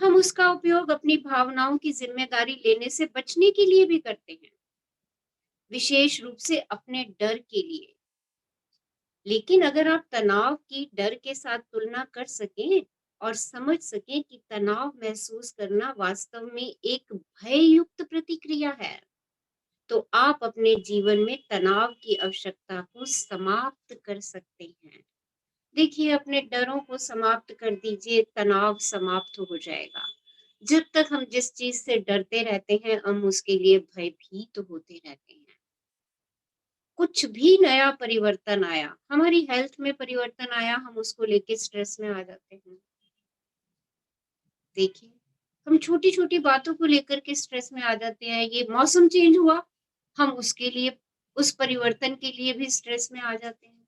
हम उसका उपयोग अपनी भावनाओं की जिम्मेदारी लेने से बचने के लिए भी करते हैं, विशेष रूप से अपने डर के लिए। लेकिन अगर आप तनाव की डर के साथ तुलना कर सकें और समझ सकें कि तनाव महसूस करना वास्तव में एक भययुक्त प्रतिक्रिया है, तो आप अपने जीवन में तनाव की आवश्यकता को समाप्त कर सकते हैं। देखिए, अपने डरों को समाप्त कर दीजिए, तनाव समाप्त हो जाएगा। जब तक हम जिस चीज से डरते रहते हैं, हम उसके लिए भयभीत होते रहते हैं। कुछ भी नया परिवर्तन आया, हमारी हेल्थ में परिवर्तन आया, हम उसको लेके स्ट्रेस में आ जाते हैं। देखिए, हम छोटी छोटी बातों को लेकर के स्ट्रेस में आ जाते हैं। ये मौसम चेंज हुआ, हम उसके लिए, उस परिवर्तन के लिए भी स्ट्रेस में आ जाते हैं।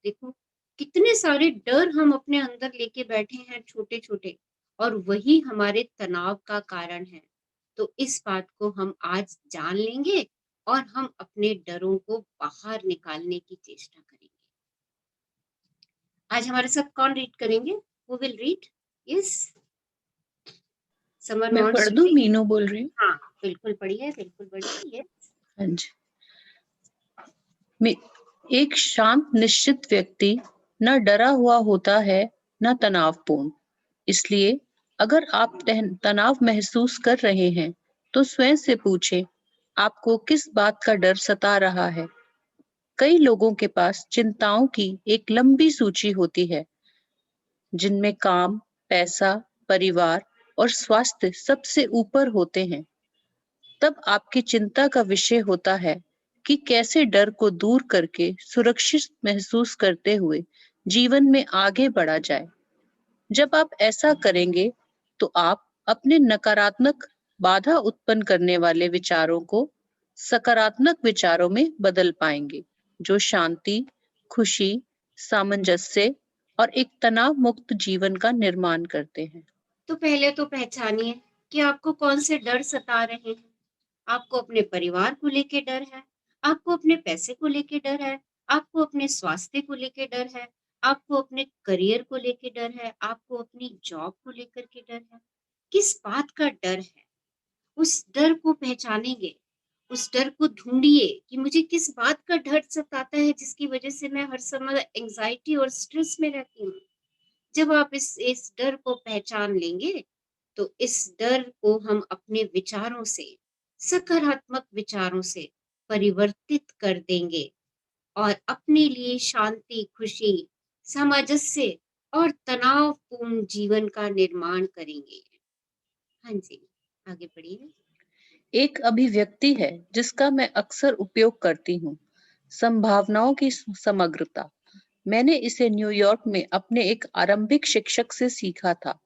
देखो, कितने सारे डर हम अपने अंदर लेके बैठे हैं, छोटे छोटे, और वही हमारे तनाव का कारण है। तो इस बात को हम आज जान लेंगे और हम अपने डरों को बाहर निकालने की चेष्टा करेंगे। आज हमारे साथ कौन रीड करेंगे? Who will read? Yes, someone मैं वांट्स पढ़ टू दूं? रीड? मीनू बोल रही हूँ। हाँ, बिल्कुल पढ़िए, बिल्कुल पढ़िए। यस। हाँ जी। एक शांत निश्चित व्यक्ति न डरा हुआ होता है न तनावपूर्ण। इसलिए अगर आप तनाव महसूस कर रहे हैं तो स्वयं से पूछें, आपको किस बात का डर सता रहा है। कई लोगों के पास चिंताओं की एक लंबी सूची होती है, जिनमें काम, पैसा, परिवार और स्वास्थ्य सबसे ऊपर होते हैं। तब आपकी चिंता का विषय होता है कि कैसे डर को दूर करके सुरक्षित महसूस करते हुए जीवन में आगे बढ़ा जाए। जब आप ऐसा करेंगे तो आप अपने नकारात्मक, बाधा उत्पन्न करने वाले विचारों को सकारात्मक विचारों में बदल पाएंगे, जो शांति, खुशी, सामंजस्य और एक तनाव मुक्त जीवन का निर्माण करते हैं। तो पहले तो पहचानिए कि आपको कौन से डर सता रहे हैं। आपको अपने परिवार को लेके डर है, आपको अपने पैसे को लेके डर है, आपको अपने स्वास्थ्य को लेके डर है, आपको अपने करियर को लेके डर है, आपको अपनी जॉब को लेकर के डर है। किस बात का डर है? उस डर को पहचानेंगे, उस डर को ढूंढिए कि मुझे किस बात का डर सताता है, जिसकी वजह से मैं हर समय एंजाइटी और स्ट्रेस में रहती हूँ। जब आप इस डर को पहचान लेंगे, तो इस डर को हम अपने विचारों से, सकारात्मक विचारों से परिवर्तित कर देंगे और अपने लिए शांति, खुशी, सामंजस्य और तनावपूर्ण जीवन का निर्माण करेंगे। हाँ जी, आगे बढ़िए। एक अभिव्यक्ति है जिसका मैं अक्सर उपयोग करती हूँ, संभावनाओं की समग्रता। मैंने इसे न्यूयॉर्क में अपने एक आरंभिक शिक्षक से सीखा था।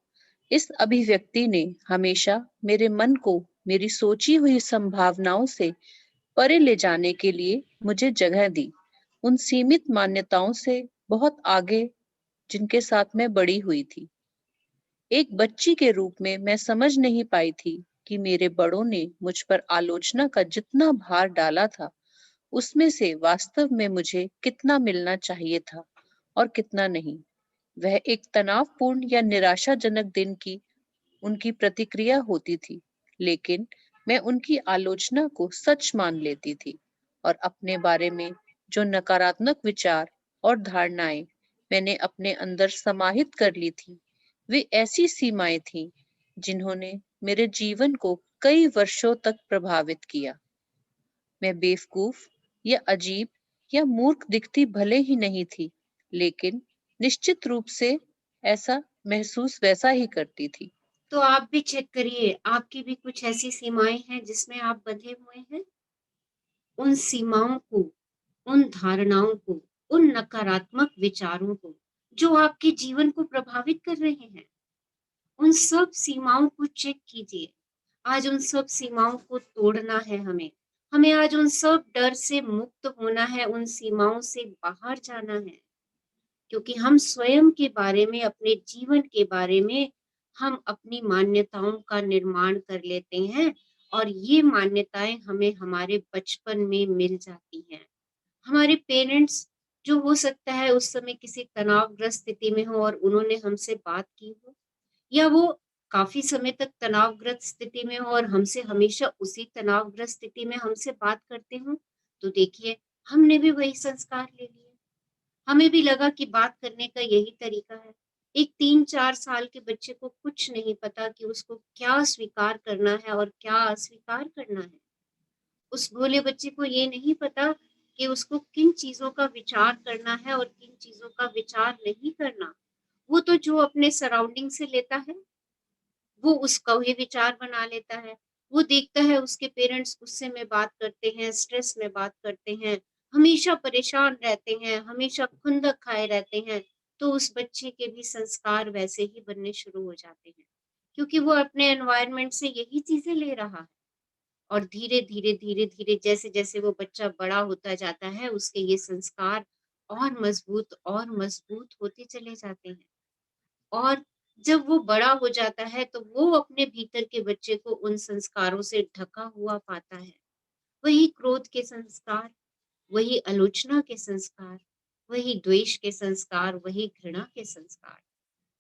इस अभिव्यक्ति ने हमेशा मेरे मन को मेरी सोची हुई संभावनाओं से परे ले जाने के लिए मुझे जगह दी, उन सीमित मान्यताओं से बहुत आगे जिनके साथ मैं बड़ी हुई थी। एक बच्ची के रूप में मैं समझ नहीं पाई थी कि मेरे बड़ों ने मुझ पर आलोचना का जितना भार डाला था, उसमें से वास्तव में मुझे कितना मिलना चाहिए था और कितना नहीं। वह एक तनावपूर्ण या निराशाजनक दिन की उनकी प्रतिक्रिया होती थी, लेकिन मैं उनकी आलोचना को सच मान लेती थी और अपने बारे में जो नकारात्मक विचार और धारणाएं मैंने अपने अंदर समाहित कर ली थी, वे ऐसी सीमाएं थीं जिन्होंने मेरे जीवन को कई वर्षों तक प्रभावित किया। मैं बेवकूफ या अजीब या मूर्ख दिखती भले ही नहीं थी, लेकिन निश्चित रूप से ऐसा महसूस वैसा ही करती थी। तो आप भी चेक करिए, आपकी भी कुछ ऐसी सीमाएं हैं जिसमें आप बंधे हुए हैं। उन सीमाओं को, उन धारणाओं को, उन नकारात्मक विचारों को जो आपके जीवन को प्रभावित कर रहे हैं, उन सब सीमाओं को चेक कीजिए। आज उन सब सीमाओं को तोड़ना है हमें। हमें आज उन सब डर से मुक्त होना है, उन सीमाओं से बाहर जाना है, क्योंकि हम स्वयं के बारे में, अपने जीवन के बारे में हम अपनी मान्यताओं का निर्माण कर लेते हैं, और ये मान्यताएं हमें हमारे बचपन में मिल जाती हैं। हमारे पेरेंट्स, जो हो सकता है उस समय किसी तनावग्रस्त स्थिति में हो और उन्होंने हमसे बात की हो, या वो काफी समय तक तनावग्रस्त स्थिति में हो और हमसे हमेशा उसी तनावग्रस्त स्थिति में हमसे बात करते हो, तो देखिए हमने भी वही संस्कार ले लिए। हमें भी लगा कि बात करने का यही तरीका है। एक 3-4 साल के बच्चे को कुछ नहीं पता कि उसको क्या स्वीकार करना है और क्या अस्वीकार करना है। उस भोले बच्चे को ये नहीं पता कि उसको किन चीजों का विचार करना है और किन चीजों का विचार नहीं करना। वो तो जो अपने सराउंडिंग से लेता है वो उसका ही विचार बना लेता है। वो देखता है उसके पेरेंट्स गुस्से में बात करते हैं, स्ट्रेस में बात करते हैं, हमेशा परेशान रहते हैं, हमेशा खुंदक खाए रहते हैं, तो उस बच्चे के भी संस्कार वैसे ही बनने शुरू हो जाते हैं, क्योंकि वो अपने एनवायरनमेंट से यही चीजें ले रहा है। और धीरे-धीरे जैसे-जैसे वो बच्चा बड़ा होता जाता है, उसके ये संस्कार और मजबूत होते चले जाते हैं। और जब वो बड़ा हो जाता है, तो वो अपने भीतर के बच्चे को उन संस्कारों से ढका हुआ पाता है। वही क्रोध के संस्कार, वही आलोचना के संस्कार, वही द्वेष के संस्कार, वही घृणा के संस्कार।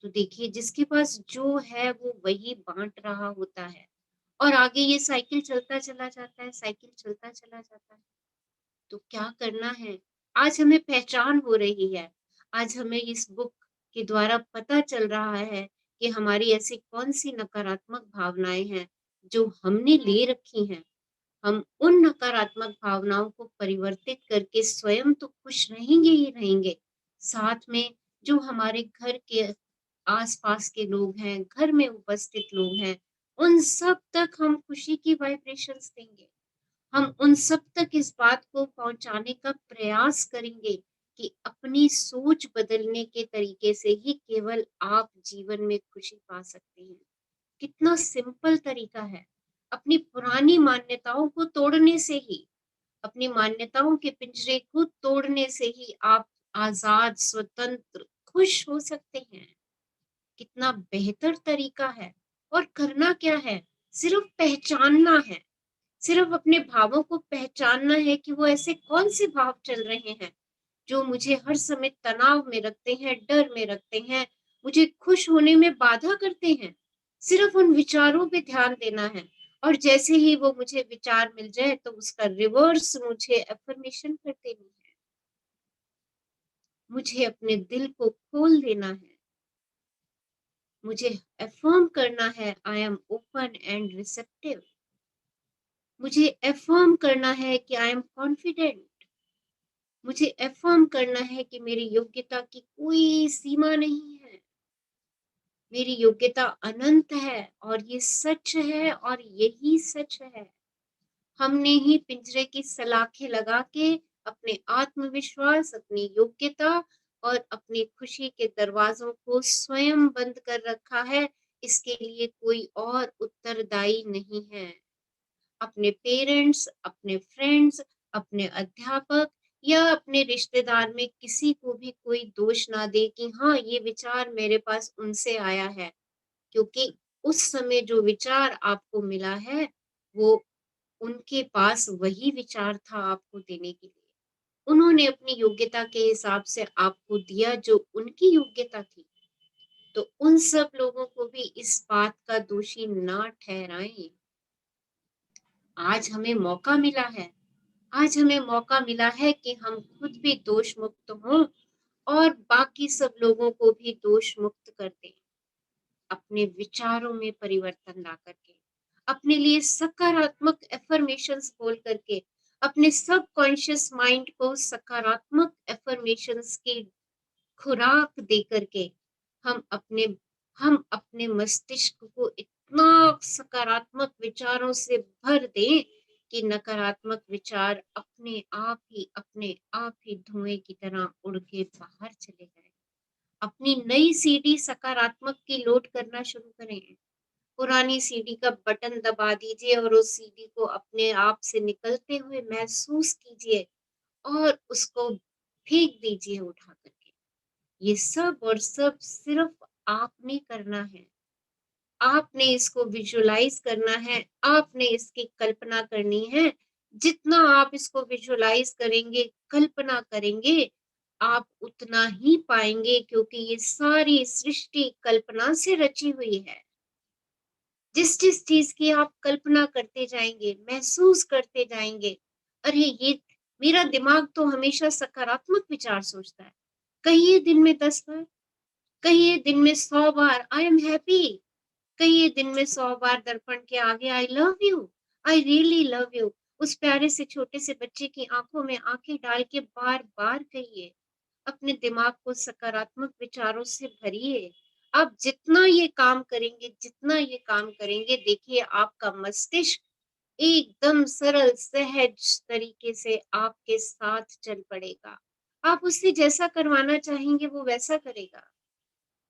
तो देखिए जिसके पास जो है वो वही बाँट रहा होता है और आगे ये साइकिल चलता चला जाता है, साइकिल चलता चला जाता है। तो क्या करना है? आज हमें पहचान हो रही है। आज हमें इस बुक के द्वारा पता चल रहा है कि हमारी ऐसी कौन-सी नकारात्मक भावनाएँ हैं, जो हमने ले रखी हैं। हम उन नकारात्मक भावनाओं को परिवर्तित करके स्वयं तो खुश रहेंगे ही रहेंगे, साथ में जो हमारे घर के आस-पास के लोग हैं, घर में उपस्थित लोग हैं, उन सब तक हम खुशी की वाइब्रेशंस देंगे। हम उन सब तक इस बात को पहुँचाने का प्रयास करेंगे कि अपनी सोच बदलने के तरीके से ही केवल आप जीवन में खुशी पा सकते हैं। कितना सिंपल तरीका है। अपनी पुरानी मान्यताओं को तोड़ने से ही, अपनी मान्यताओं के पिंजरे को तोड़ने से ही आप आज़ाद, स्वतंत्र, खुश हो सकते हैं। कितना बेहतर तरीका है और करना क्या है? सिर्फ पहचानना है। सिर्फ अपने भावों को पहचानना है कि वो ऐसे कौन से भाव चल रहे हैं जो मुझे हर समय तनाव में रखते हैं, डर में रखते हैं, मुझे खुश होने में बाधा करते हैं। सिर्फ उन विचारों पे ध्यान देना है और जैसे ही वो मुझे विचार मिल जाए तो उसका रिवर्स मुझे अफर्मेशन कर देनी है। मुझे अपने दिल को खोल देना है। मुझे अफर्म करना है I am open and receptive. मुझे अफर्म करना है कि आई एम कॉन्फिडेंट। मुझे अफर्म करना है कि मेरी योग्यता की कोई सीमा नहीं है। मेरी योग्यता अनंत है और ये सच है और यही सच है। हमने ही पिंजरे की सलाखें लगा के अपने आत्मविश्वास, अपनी योग्यता और अपनी खुशी के दरवाजों को स्वयं बंद कर रखा है। इसके लिए कोई और उत्तरदायी नहीं है। अपने पेरेंट्स, अपने फ्रेंड्स, अपने अध्यापक या अपने रिश्तेदार में किसी को भी कोई दोष ना दे कि हाँ, ये विचार मेरे पास उनसे आया है, क्योंकि उस समय जो विचार आपको मिला है, वो उनके पास वही विचार था आपको देने के लिए। उन्होंने अपनी योग्यता के हिसाब से आपको दिया जो उनकी योग्यता थी। तो उन सब लोगों को भी इस बात का दोषी ना ठहराएं। आज हमें मौका मिला है। आज हमें मौका मिला है कि हम खुद भी दोष मुक्त हों और बाकी सब लोगों को भी दोष मुक्त कर दें। अपने विचारों में परिवर्तन ला करके, अपने लिए सकारात्मक एफर्मेशंस बोल करके, अपने सबकॉन्शियस माइंड को सकारात्मक एफर्मेशंस की खुराक दे करके हम अपने मस्तिष्क को इतना सकारात्मक विचारों से भर दें कि नकारात्मक विचार अपने आप ही धुएं की तरह उड़ के बाहर चले जाए। अपनी नई सीडी सकारात्मक की लोड करना शुरू करें। पुरानी सीडी का बटन दबा दीजिए और उस सीडी को अपने आप से निकलते हुए महसूस कीजिए और उसको फेंक दीजिए उठा करके। ये सब और सब सिर्फ आपने करना है। आपने इसको विजुअलाइज करना है, आपने इसकी कल्पना करनी है। जितना आप इसको विजुअलाइज करेंगे, कल्पना करेंगे, आप उतना ही पाएंगे, क्योंकि ये सारी सृष्टि कल्पना से रची हुई है। जिस जिस चीज की आप कल्पना करते जाएंगे, महसूस करते जाएंगे, अरे ये मेरा दिमाग तो हमेशा सकारात्मक विचार सोचता है, कहिए दिन में 10 बार, कहिए दिन में 100 बार आई एम हैप्पी, कहिए दिन में 100 बार दर्पण के आगे आई love you, I really love you. उस प्यारे से छोटे से बच्चे की आंखों में आंखें डाल के बार बार कहिए। अपने दिमाग को सकारात्मक विचारों से भरिए। आप जितना ये काम करेंगे, जितना ये काम करेंगे, देखिए आपका मस्तिष्क एकदम सरल सहज तरीके से आपके साथ चल पड़ेगा। आप उससे जैसा करवाना चाहेंगे वो वैसा करेगा,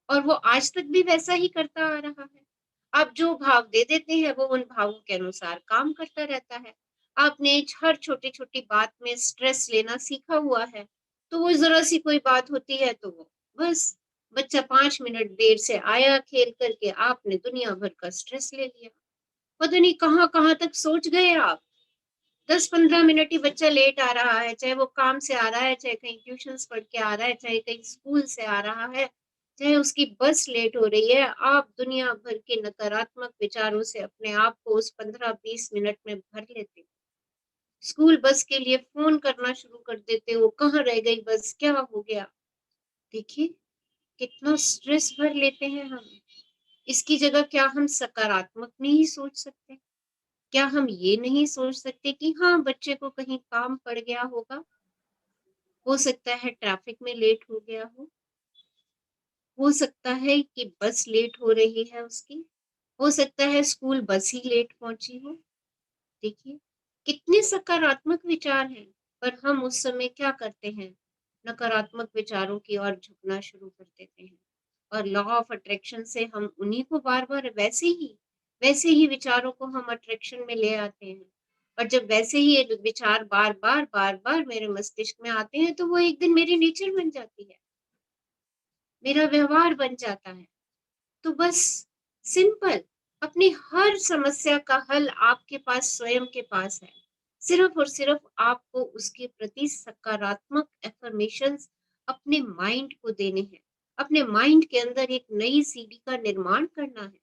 और वो आज तक भी वैसा ही करता आ रहा है। आप जो भाव दे देते हैं वो उन भावों के अनुसार काम करता रहता है। आपने हर छोटी छोटी बात में स्ट्रेस लेना सीखा हुआ है, तो वो जरा सी कोई बात होती है तो वो बस बच्चा 5 मिनट देर से आया खेल करके, आपने दुनिया भर का स्ट्रेस ले लिया। पता नहीं कहाँ कहाँ तक सोच गए आप। 10-15 मिनट ही बच्चा लेट आ रहा है, चाहे वो काम से आ रहा है, चाहे कहीं ट्यूशंस पढ़ के आ रहा है, चाहे कहीं स्कूल से आ रहा है, चाहे उसकी बस लेट हो रही है, आप दुनिया भर के नकारात्मक विचारों से अपने आप को उस 15-20 मिनट में भर लेते हो। स्कूल बस के लिए फोन करना शुरू कर देते हो, कहाँ रह गई बस, क्या हो गया। देखिए कितना स्ट्रेस भर लेते हैं हम। इसकी जगह क्या हम सकारात्मक नहीं सोच सकते? क्या हम ये नहीं सोच सकते कि हाँ बच्चे को कहीं काम पड़ गया होगा, हो सकता है ट्रैफिक में लेट हो गया हो सकता है कि बस लेट हो रही है उसकी, हो सकता है स्कूल बस ही लेट पहुंची हो। देखिए कितने सकारात्मक विचार हैं, पर हम उस समय क्या करते हैं, नकारात्मक विचारों की ओर झुकना शुरू कर देते हैं। और लॉ ऑफ अट्रैक्शन से हम उन्हीं को बार बार वैसे ही विचारों को हम अट्रैक्शन में ले आते हैं। और जब वैसे ही ये विचार बार बार मेरे मस्तिष्क में आते हैं तो वो एक दिन मेरी नेचर बन जाती है, मेरा व्यवहार बन जाता है। तो बस सिंपल, अपनी हर समस्या का हल आपके पास स्वयं के पास है। सिर्फ और सिर्फ आपको उसके प्रति सकारात्मक एफर्मेशंस अपने माइंड को देने हैं। अपने माइंड के अंदर एक नई सीडी का निर्माण करना है।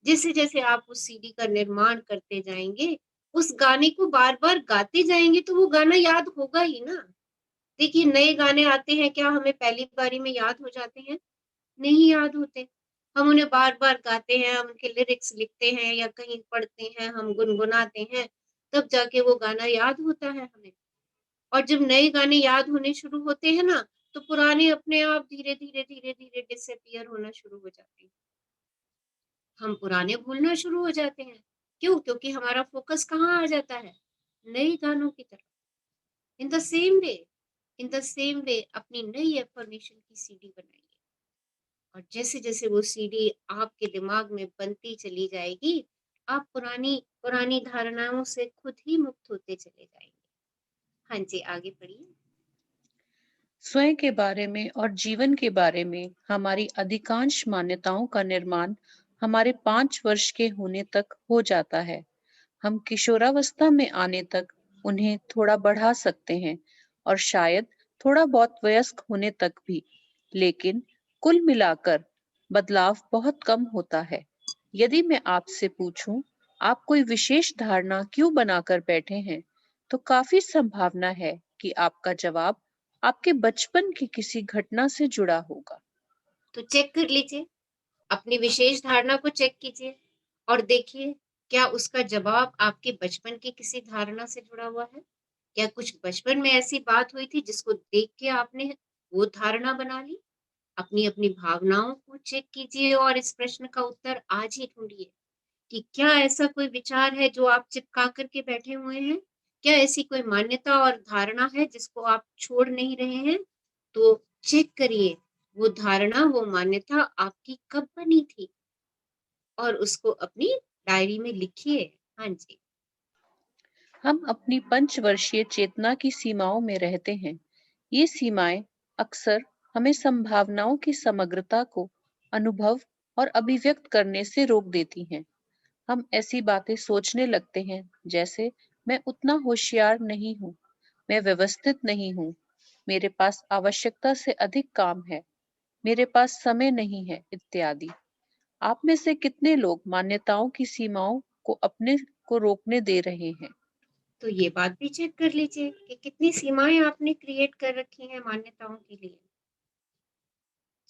जैसे जैसे आप उस सीडी का निर्माण करते जाएंगे, उस गाने को बार बार गाते जाएंगे तो वो गाना याद होगा ही ना। देखिए नए गाने आते हैं, क्या हमें पहली बारी में याद हो जाते हैं? नहीं याद होते। हम उन्हें बार बार गाते हैं, हम उनके लिरिक्स लिखते हैं या कहीं पढ़ते हैं, हम गुनगुनाते हैं, तब जाके वो गाना याद होता है हमें। और जब नए गाने याद होने शुरू होते हैं ना, तो पुराने अपने आप धीरे धीरे धीरे धीरे डिसअपियर होना शुरू हो जाते हैं। हम पुराने भूलना शुरू हो जाते हैं। क्यों? क्योंकि हमारा फोकस कहाँ आ जाता है, नए गानों की तरफ। In the same way, in the same way अपनी नई एफर्मेशन की सीडी बनाइए। और जैसे जैसे वो सीडी आपके दिमाग में बनती चली जाएगी, आप पुरानी पुरानी धारणाओं से खुद ही मुक्त होते चले जाएंगे। हाँ जी, आगे पढ़िए। स्वयं के बारे में और जीवन के बारे में हमारी अधिकांश मान्यताओं का निर्माण हमारे 5 वर्ष के होने तक हो जाता है। हम किशोरावस्था में आने तक उन्हें थोड़ा बढ़ा सकते हैं और शायद थोड़ा बहुत वयस्क होने तक भी, लेकिन कुल मिलाकर बदलाव बहुत कम होता है। यदि मैं आपसे पूछूं, आप कोई विशेष धारणा क्यों बनाकर बैठे हैं, तो काफी संभावना है कि आपका जवाब आपके बचपन की किसी घटना से जुड़ा होगा। तो चेक कर लीजिए, अपनी विशेष धारणा को चेक कीजिए और देखिए क्या उसका जवाब आपके बचपन की किसी धारणा से जुड़ा हुआ है। क्या कुछ बचपन में ऐसी बात हुई थी जिसको देख के आपने वो धारणा बना ली? अपनी अपनी भावनाओं को चेक कीजिए और इस प्रश्न का उत्तर आज ही ढूंढिए कि क्या ऐसा कोई विचार है जो आप चिपका करके बैठे हुए हैं? क्या ऐसी कोई मान्यता और धारणा है जिसको आप छोड़ नहीं रहे हैं? तो चेक करिए वो धारणा, वो मान्यता आपकी कब बनी थी और उसको अपनी डायरी में लिखिए। हाँ जी। हम अपनी पंचवर्षीय चेतना की सीमाओं में रहते हैं। ये सीमाएं अक्सर हमें संभावनाओं की समग्रता को अनुभव और अभिव्यक्त करने से रोक देती हैं। हम ऐसी बातें सोचने लगते हैं जैसे मैं उतना होशियार नहीं हूँ, मैं व्यवस्थित नहीं हूँ, मेरे पास आवश्यकता से अधिक काम है, मेरे पास समय नहीं है, इत्यादि। आप में से कितने लोग मान्यताओं की सीमाओं को अपने को रोकने दे रहे हैं? तो ये बात भी चेक कर लीजिए कि कितनी सीमाएं आपने क्रिएट कर रखी हैं मान्यताओं के लिए।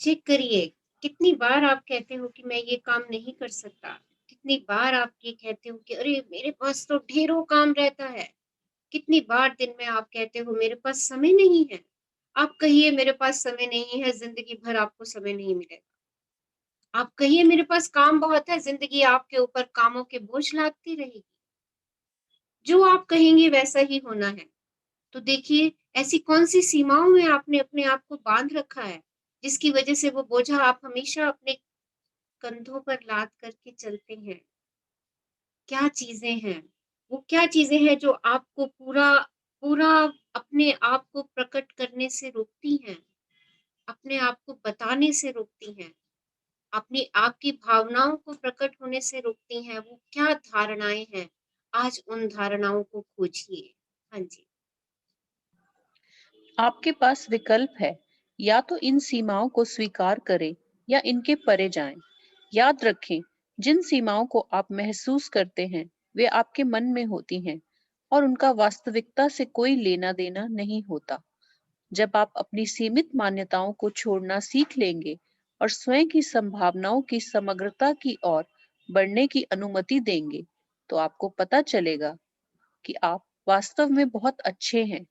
चेक करिए कितनी बार आप कहते हो कि मैं ये काम नहीं कर सकता, कितनी बार आप ये कहते हो कि अरे मेरे पास तो ढेरों काम रहता है, कितनी बार दिन में आप कहते हो मेरे पास समय नहीं है। आप कहिए मेरे पास समय नहीं है, जिंदगी भर आपको समय नहीं मिलेगा। आप कहिए मेरे पास काम बहुत है, जिंदगी आपके ऊपर कामों के बोझ लादती रहेगी। जो आप कहेंगे वैसा ही होना है। तो देखिए ऐसी कौन सी सीमाओं में आपने अपने आप को बांध रखा है जिसकी वजह से वो बोझा आप हमेशा अपने कंधों पर लाद करके चलते हैं। क्या चीजें हैं, वो क्या चीजें हैं जो आपको पूरा पूरा अपने आप को प्रकट करने से रोकती हैं, अपने आप को बताने से रोकती हैं, अपनी आपकी भावनाओं को प्रकट होने से रोकती हैं। वो क्या धारणाएं हैं, आज उन धारणाओं को खोजिए। हाँ जी। आपके पास विकल्प है, या तो इन सीमाओं को स्वीकार करें या इनके परे जाएं। याद रखें, जिन सीमाओं को आप महसूस करते हैं वे आपके मन में होती हैं और उनका वास्तविकता से कोई लेना देना नहीं होता। जब आप अपनी सीमित मान्यताओं को छोड़ना सीख लेंगे और स्वयं की संभावनाओं की समग्रता की ओर बढ़ने की अनुमति देंगे, तो आपको पता चलेगा कि आप वास्तव में बहुत अच्छे हैं।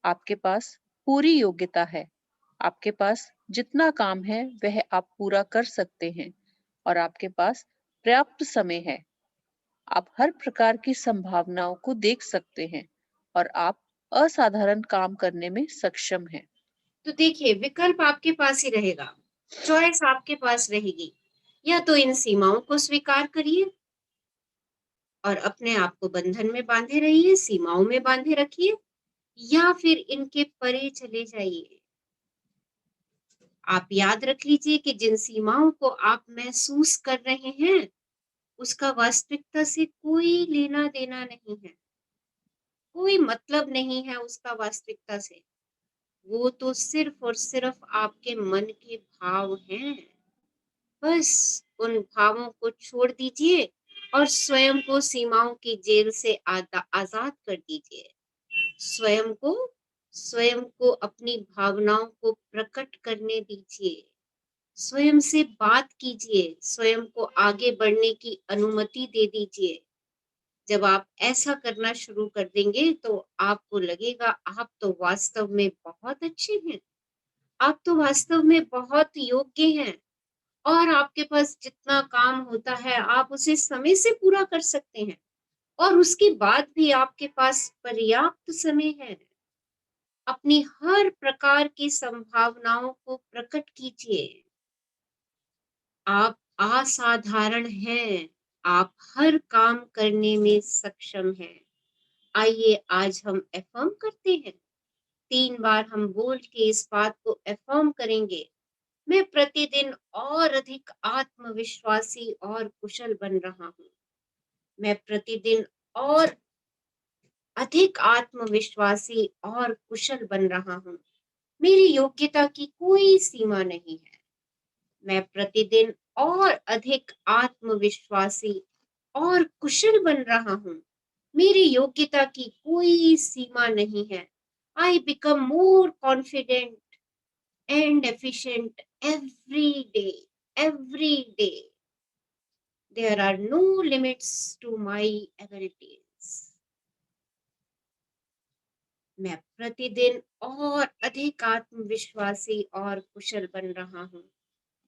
आपके पास पूरी योग्यता है। आपके पास जितना काम है वह आप पूरा कर सकते हैं और आपके पास पर्याप्त समय है। आप हर प्रकार की संभावनाओं को देख सकते हैं और आप असाधारण काम करने में सक्षम हैं। तो देखिए विकल्प आपके पास ही रहेगा, चॉइस आपके पास रहेगी। या तो इन सीमाओं को स्वीकार करिए और अपने आप को बंधन में बांधे रहिए, सीमाओं में बांधे रखिए, या फिर इनके परे चले जाइए। आप याद रख लीजिए कि जिन सीमाओं को आप महसूस कर रहे हैं उसका वास्तविकता से कोई लेना देना नहीं है, कोई मतलब नहीं है उसका वास्तविकता से। वो तो सिर्फ और सिर्फ आपके मन के भाव हैं। बस उन भावों को छोड़ दीजिए और स्वयं को सीमाओं की जेल से आजाद कर दीजिए। स्वयं को अपनी भावनाओं को प्रकट करने दीजिए। स्वयं से बात कीजिए, स्वयं को आगे बढ़ने की अनुमति दे दीजिए। जब आप ऐसा करना शुरू कर देंगे तो आपको लगेगा आप तो वास्तव में बहुत अच्छे हैं, आप तो वास्तव में बहुत योग्य हैं और आपके पास जितना काम होता है आप उसे समय से पूरा कर सकते हैं और उसके बाद भी आपके पास पर्याप्त समय है। अपनी हर प्रकार की संभावनाओं को प्रकट कीजिए। आप असाधारण हैं, आप हर काम करने में सक्षम हैं। आइए आज हम अफर्म करते हैं। 3 बार हम बोल के इस बात को अफर्म करेंगे। मैं प्रतिदिन और अधिक आत्मविश्वासी और कुशल बन रहा हूँ। मैं प्रतिदिन और अधिक आत्मविश्वासी और कुशल बन रहा हूँ। मेरी योग्यता की कोई सीमा नहीं है। मैं प्रतिदिन और अधिक आत्मविश्वासी और कुशल बन रहा हूँ। मेरी योग्यता की कोई सीमा नहीं है। I become more confident and efficient every day. Every day. There are no limits to my abilities. मैं प्रतिदिन और अधिक आत्मविश्वासी और कुशल बन रहा हूँ।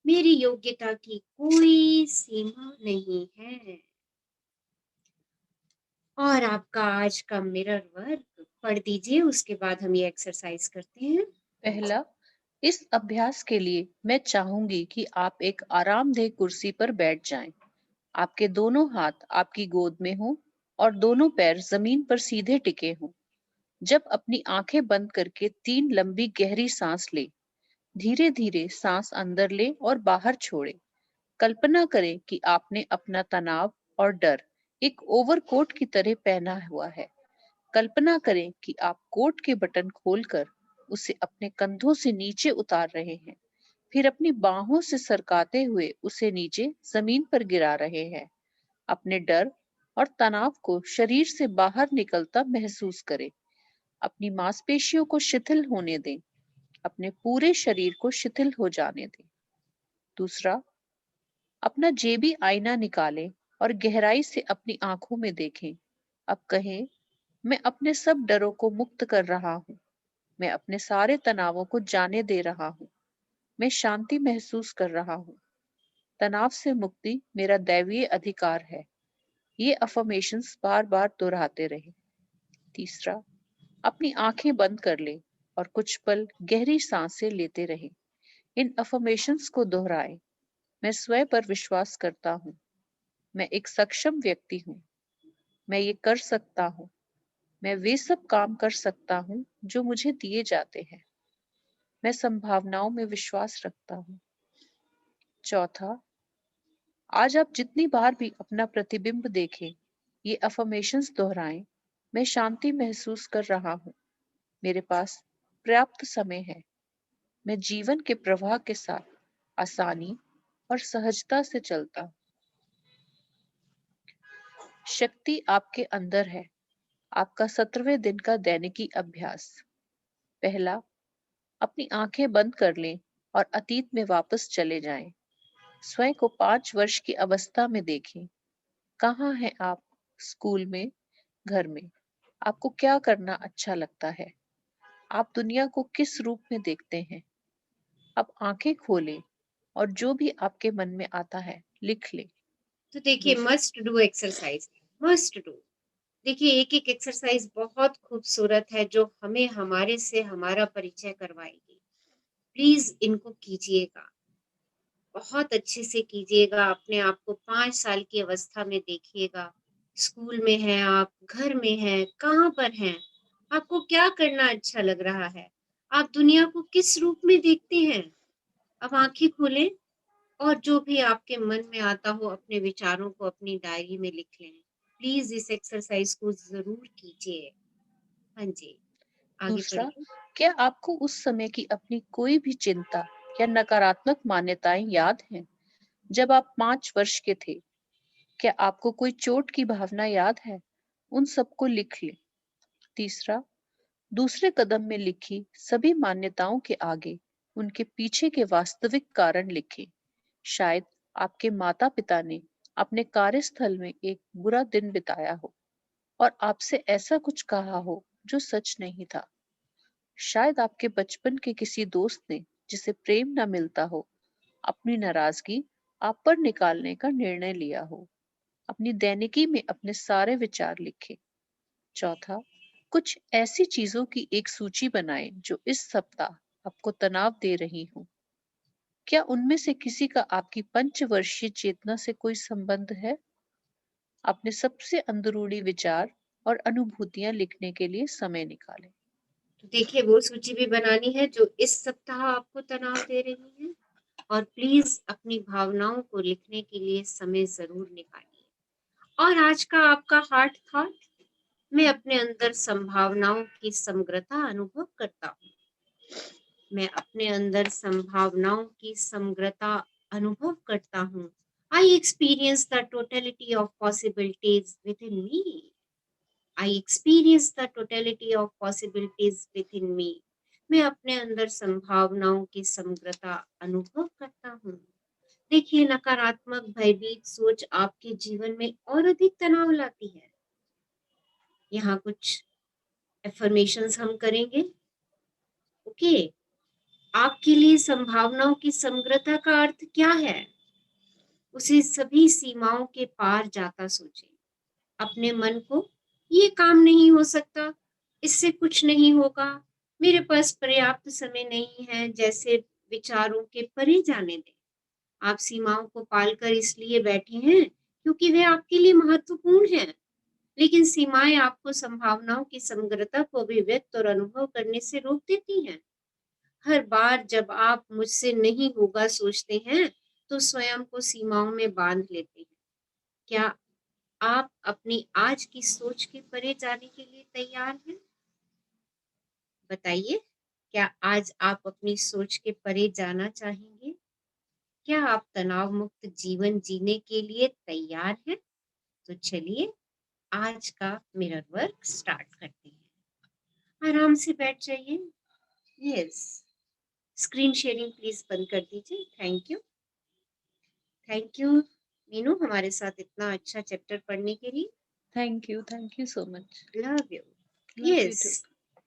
मेरी योग्यता की कोई सीमा नहीं है। और आपका आज का मिरर वर्क पढ़ दीजिए, उसके बाद हम ये एक्सरसाइज करते हैं। पहला, इस अभ्यास के लिए मैं चाहूंगी कि आप एक आरामदेह कुर्सी पर बैठ जाएं। आपके दोनों हाथ आपकी गोद में हों और दोनों पैर जमीन पर सीधे टिके हों। जब अपनी आंखें बंद करके 3 लंबी गहरी सांस ले, धीरे धीरे सांस अंदर ले और बाहर छोड़े। कल्पना करें कि आपने अपना तनाव और डर एक ओवरकोट की तरह पहना हुआ है। कल्पना करें कि आप कोट के बटन खोलकर उसे अपने कंधों से नीचे उतार रहे हैं। फिर अपनी बाहों से सरकाते हुए उसे नीचे जमीन पर गिरा रहे हैं। अपने डर और तनाव को शरीर से बाहर निकलता महसूस करें। अपनी मांसपेशियों को शिथिल होने दें। अपने पूरे शरीर को शिथिल हो जाने दें। दूसरा, अपना जेबी आईना निकालें और गहराई से अपनी आंखों में देखें। अब कहें, मैं अपने सब डरों को मुक्त कर रहा हूँ। मैं अपने सारे तनावों को जाने दे रहा हूँ। मैं शांति महसूस कर रहा हूँ। तनाव से मुक्ति मेरा दैवीय अधिकार है। ये अफर्मेशंस बार बार दोहराते रहे। तीसरा, अपनी आंखें बंद कर लें और कुछ पल गहरी सांसें लेते रहें। इन अफर्मेशंस को दोहराएं। मैं स्वयं पर विश्वास करता हूँ। मैं एक सक्षम व्यक्ति हूँ। मैं ये कर सकता हूँ। मैं वे सब काम कर सकता हूँ जो मुझे दिए जाते हैं। मैं संभावनाओं में विश्वास रखता हूँ। चौथा, आज आप जितनी बार भी अपना प्रतिबिंब देखें, ये अफर्मेशंस दोहराएं। मैं शांति महसूस कर रहा हूँ। मेरे पास पर्याप्त समय है। मैं जीवन के प्रवाह के साथ आसानी और सहजता से चलता हूँ। शक्ति आपके अंदर है। आपका 17वें दिन का दैनिकी अभ्यास। पहला, अपनी आंखें बंद कर लें और अतीत में वापस चले जाएं। स्वयं को 5 वर्ष की अवस्था में देखें। कहाँ हैं आप? स्कूल में, घर में। आपको क्या करना अच्छा लगता है? आप दुनिया को किस रूप में देखते हैं? अब आंखें खोलें और जो भी आपके मन में आता है लिख लें। तो देखिए, must do exercise, must do. देखिए, एक एक एक्सरसाइज बहुत खूबसूरत है जो हमें हमारे से हमारा परिचय करवाएगी। प्लीज इनको कीजिएगा, बहुत अच्छे से कीजिएगा। अपने आप को 5 साल की अवस्था में देखिएगा। स्कूल में हैं आप, घर में हैं, कहाँ पर हैं? आपको क्या करना अच्छा लग रहा है? आप दुनिया को किस रूप में देखते हैं? अब आंखें खोलें और जो भी आपके मन में आता हो अपने विचारों को अपनी डायरी में लिख लें। प्लीज इस एक्सरसाइज को जरूर कीजिए। हाँ जी, आगे दूसरा, बढ़िए। क्या आपको उस समय की अपनी कोई भी चिंता या नकारात्मक मान्यताएं याद हैं? जब आप 5 वर्ष के थे, क्या आपको कोई चोट की भावना याद है? उन सबको लिख लें। तीसरा, दूसरे कदम में लिखी सभी मान्यताओं के आगे उनके पीछे के वास्तविक कारण लिखें। शायद आपके माता-पिता ने अपने कार्यस्थल में एक बुरा दिन बिताया हो और आपसे ऐसा कुछ कहा हो जो सच नहीं था। शायद आपके बचपन के किसी दोस्त ने, जिसे प्रेम न मिलता हो, अपनी नाराजगी आप पर निकालने का निर्णय लिया हो। अपनी दैनिकी में अपने सारे विचार लिखें। चौथा, कुछ ऐसी चीजों की एक सूची बनाएं जो इस सप्ताह आपको तनाव दे रही हो। क्या उनमें से किसी का आपकी पंचवर्षीय चेतना से कोई संबंध है? अपने सबसे अंदरूनी विचार और अनुभूतियां लिखने के लिए समय निकालें। तो देखिए, वो सूची भी बनानी है जो इस सप्ताह आपको तनाव दे रही है, और प्लीज अपनी भावनाओं को लिखने के लिए समय जरूर निकालिए। और आज का आपका हार्ट थॉट, मैं अपने अंदर संभावनाओं की समग्रता अनुभव करता हूँ। मैं अपने अंदर संभावनाओं की समग्रता अनुभव करता हूँ। I experience the totality of possibilities within me. I experience the totality of possibilities within me. मैं अपने अंदर संभावनाओं की समग्रता अनुभव करता हूँ। देखिए, नकारात्मक भयभीत सोच आपके जीवन में और अधिक तनाव लाती है। यहाँ कुछ एफर्मेशंस हम करेंगे। ओके, आपके लिए संभावनाओं की समग्रता का अर्थ क्या है? उसे सभी सीमाओं के पार जाता सोचें। अपने मन को, ये काम नहीं हो सकता, इससे कुछ नहीं होगा, मेरे पास पर्याप्त समय नहीं है, जैसे विचारों के परे जाने दें। आप सीमाओं को पालकर इसलिए बैठे हैं क्योंकि वे आपके लिए महत्वपूर्ण हैं, लेकिन सीमाएं आपको संभावनाओं की समग्रता को अभिव्यक्त और अनुभव करने से रोक देती हैं। हर बार जब आप मुझसे नहीं होगा सोचते हैं, तो स्वयं को सीमाओं में बांध लेते हैं। क्या आप अपनी आज की सोच के परे जाने के लिए तैयार हैं? बताइए, क्या आज आप अपनी सोच के परे जाना चाहेंगे? क्या आप तनाव मुक्त जीवन जीने के लिए तैयार हैं? तो चलिए आज का मिरर वर्क स्टार्ट करते हैं। आराम से बैठ जाइए। यस, स्क्रीन शेयरिंग प्लीज बंद कर दीजिए। Thank you. Thank you Meenu, हमारे साथ इतना अच्छा चैप्टर पढ़ने के लिए। Thank you so much. Love you. Love you yes, too.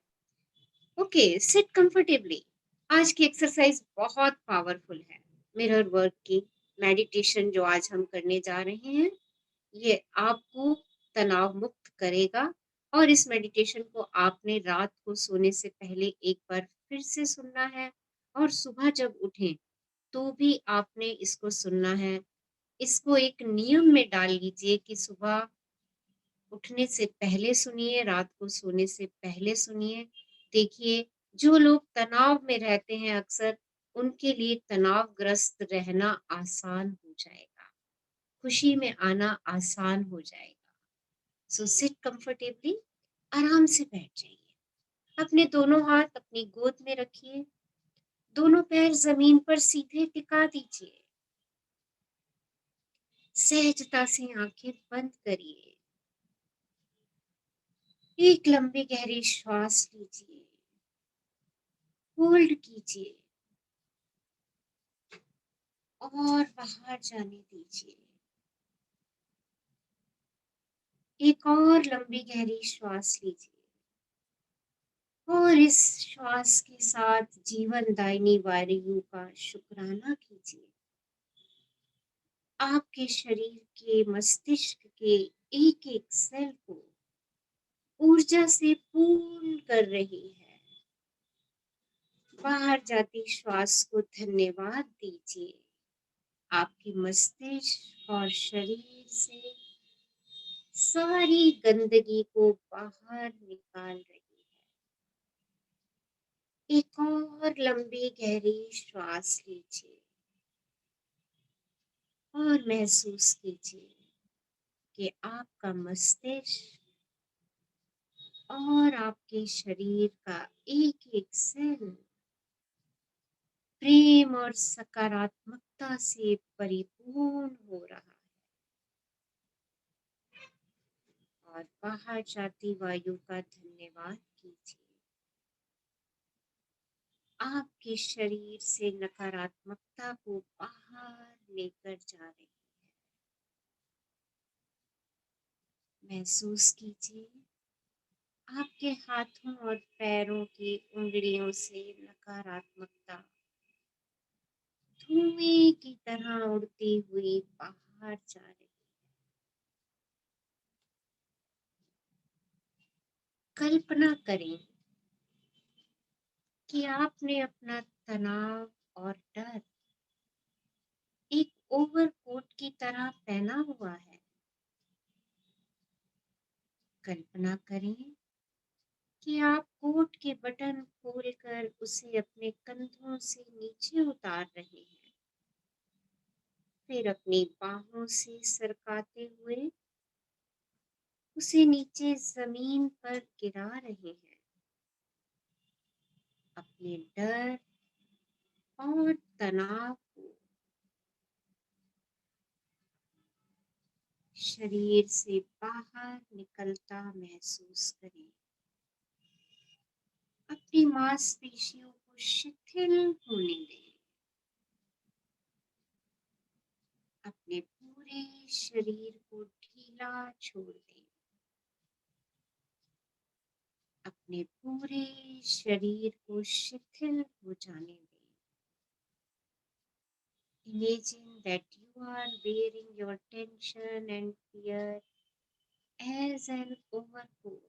Okay, seat comfortably. आज की एक्सरसाइज बहुत पावरफुल है। मिरर वर्क की मेडिटेशन जो आज हम करने जा रहे हैं, ये आपको तनाव मुक्त करेगा और इस मेडिटेशन को आपने रात को सोने से पहले एक बार फिर से सुनना है और सुबह जब उठें तो भी आपने इसको सुनना है। इसको एक नियम में डाल लीजिए कि सुबह उठने से पहले सुनिए, रात को सोने से पहले सुनिए। देखिए, जो लोग तनाव में रहते हैं अक्सर, उनके लिए तनावग्रस्त रहना आसान हो जाएगा, खुशी में आना आसान हो जाएगा। सो सिट कंफर्टेबली, आराम से बैठ जाइए। अपने दोनों हाथ अपनी गोद में रखिए, दोनों पैर जमीन पर सीधे टिका दीजिए। सहजता से आंखें बंद करिए। एक लंबी गहरी श्वास लीजिए, होल्ड कीजिए और बाहर जाने दीजिए। एक और लंबी गहरी श्वास लीजिए और इस श्वास के साथ जीवनदायिनी वायु का शुक्राना कीजिए। आपके शरीर के मस्तिष्क के एक एक सेल को ऊर्जा से पूर्ण कर रही है। बाहर जाती श्वास को धन्यवाद दीजिए। आपके मस्तिष्क और शरीर से सारी गंदगी को बाहर निकाल रही है। एक और लंबी गहरी श्वास लीजिए और महसूस कीजिए कि आपका मस्तिष्क और आपके शरीर का एक एक सेल प्रेम और सकारात्मकता से परिपूर्ण हो रहा है। और बाहर जाती वायु का धन्यवाद कीजिए। आपके शरीर से नकारात्मकता को बाहर लेकर जा रही है। महसूस कीजिए आपके हाथों और पैरों की उंगलियों से नकारात्मकता धुएं की तरह उड़ती हुई बाहर जा रही है। कल्पना करें कि आपने अपना तनाव और डर एक ओवरकोट की तरह पहना हुआ है। कल्पना करें कि आप कोट के बटन खोलकर उसे अपने कंधों से नीचे उतार रहे हैं, फिर अपनी बाहों से सरकाते हुए उसे नीचे जमीन पर गिरा रहे हैं। अपने डर और तनाव को शरीर से बाहर निकलता महसूस करें। अपनी मांसपेशियों को शिथिल होने दें। अपने पूरे शरीर को ढीला छोड़ दें। अपने पूरे शरीर को शिथिल हो जाने दें। Imagine that you are wearing your tension and fear as an overcoat.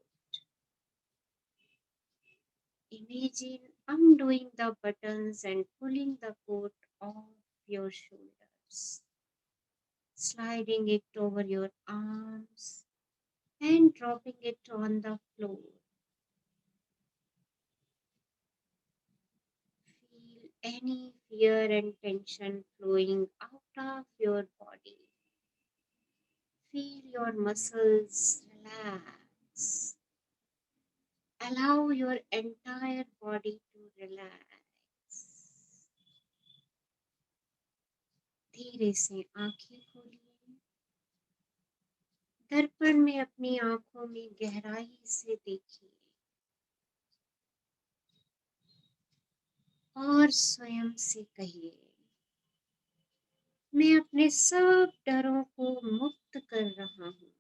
Imagine undoing the buttons and pulling the coat off your shoulders, sliding it over your arms and dropping it on the floor. Feel any fear and tension flowing out of your body. Feel your muscles relax. Allow your entire body to relax. धीरे से आंखें खोलिए। दर्पण में अपनी आंखों में गहराई से देखिए और स्वयं से कहिए, मैं अपने सब डरों को मुक्त कर रहा हूँ।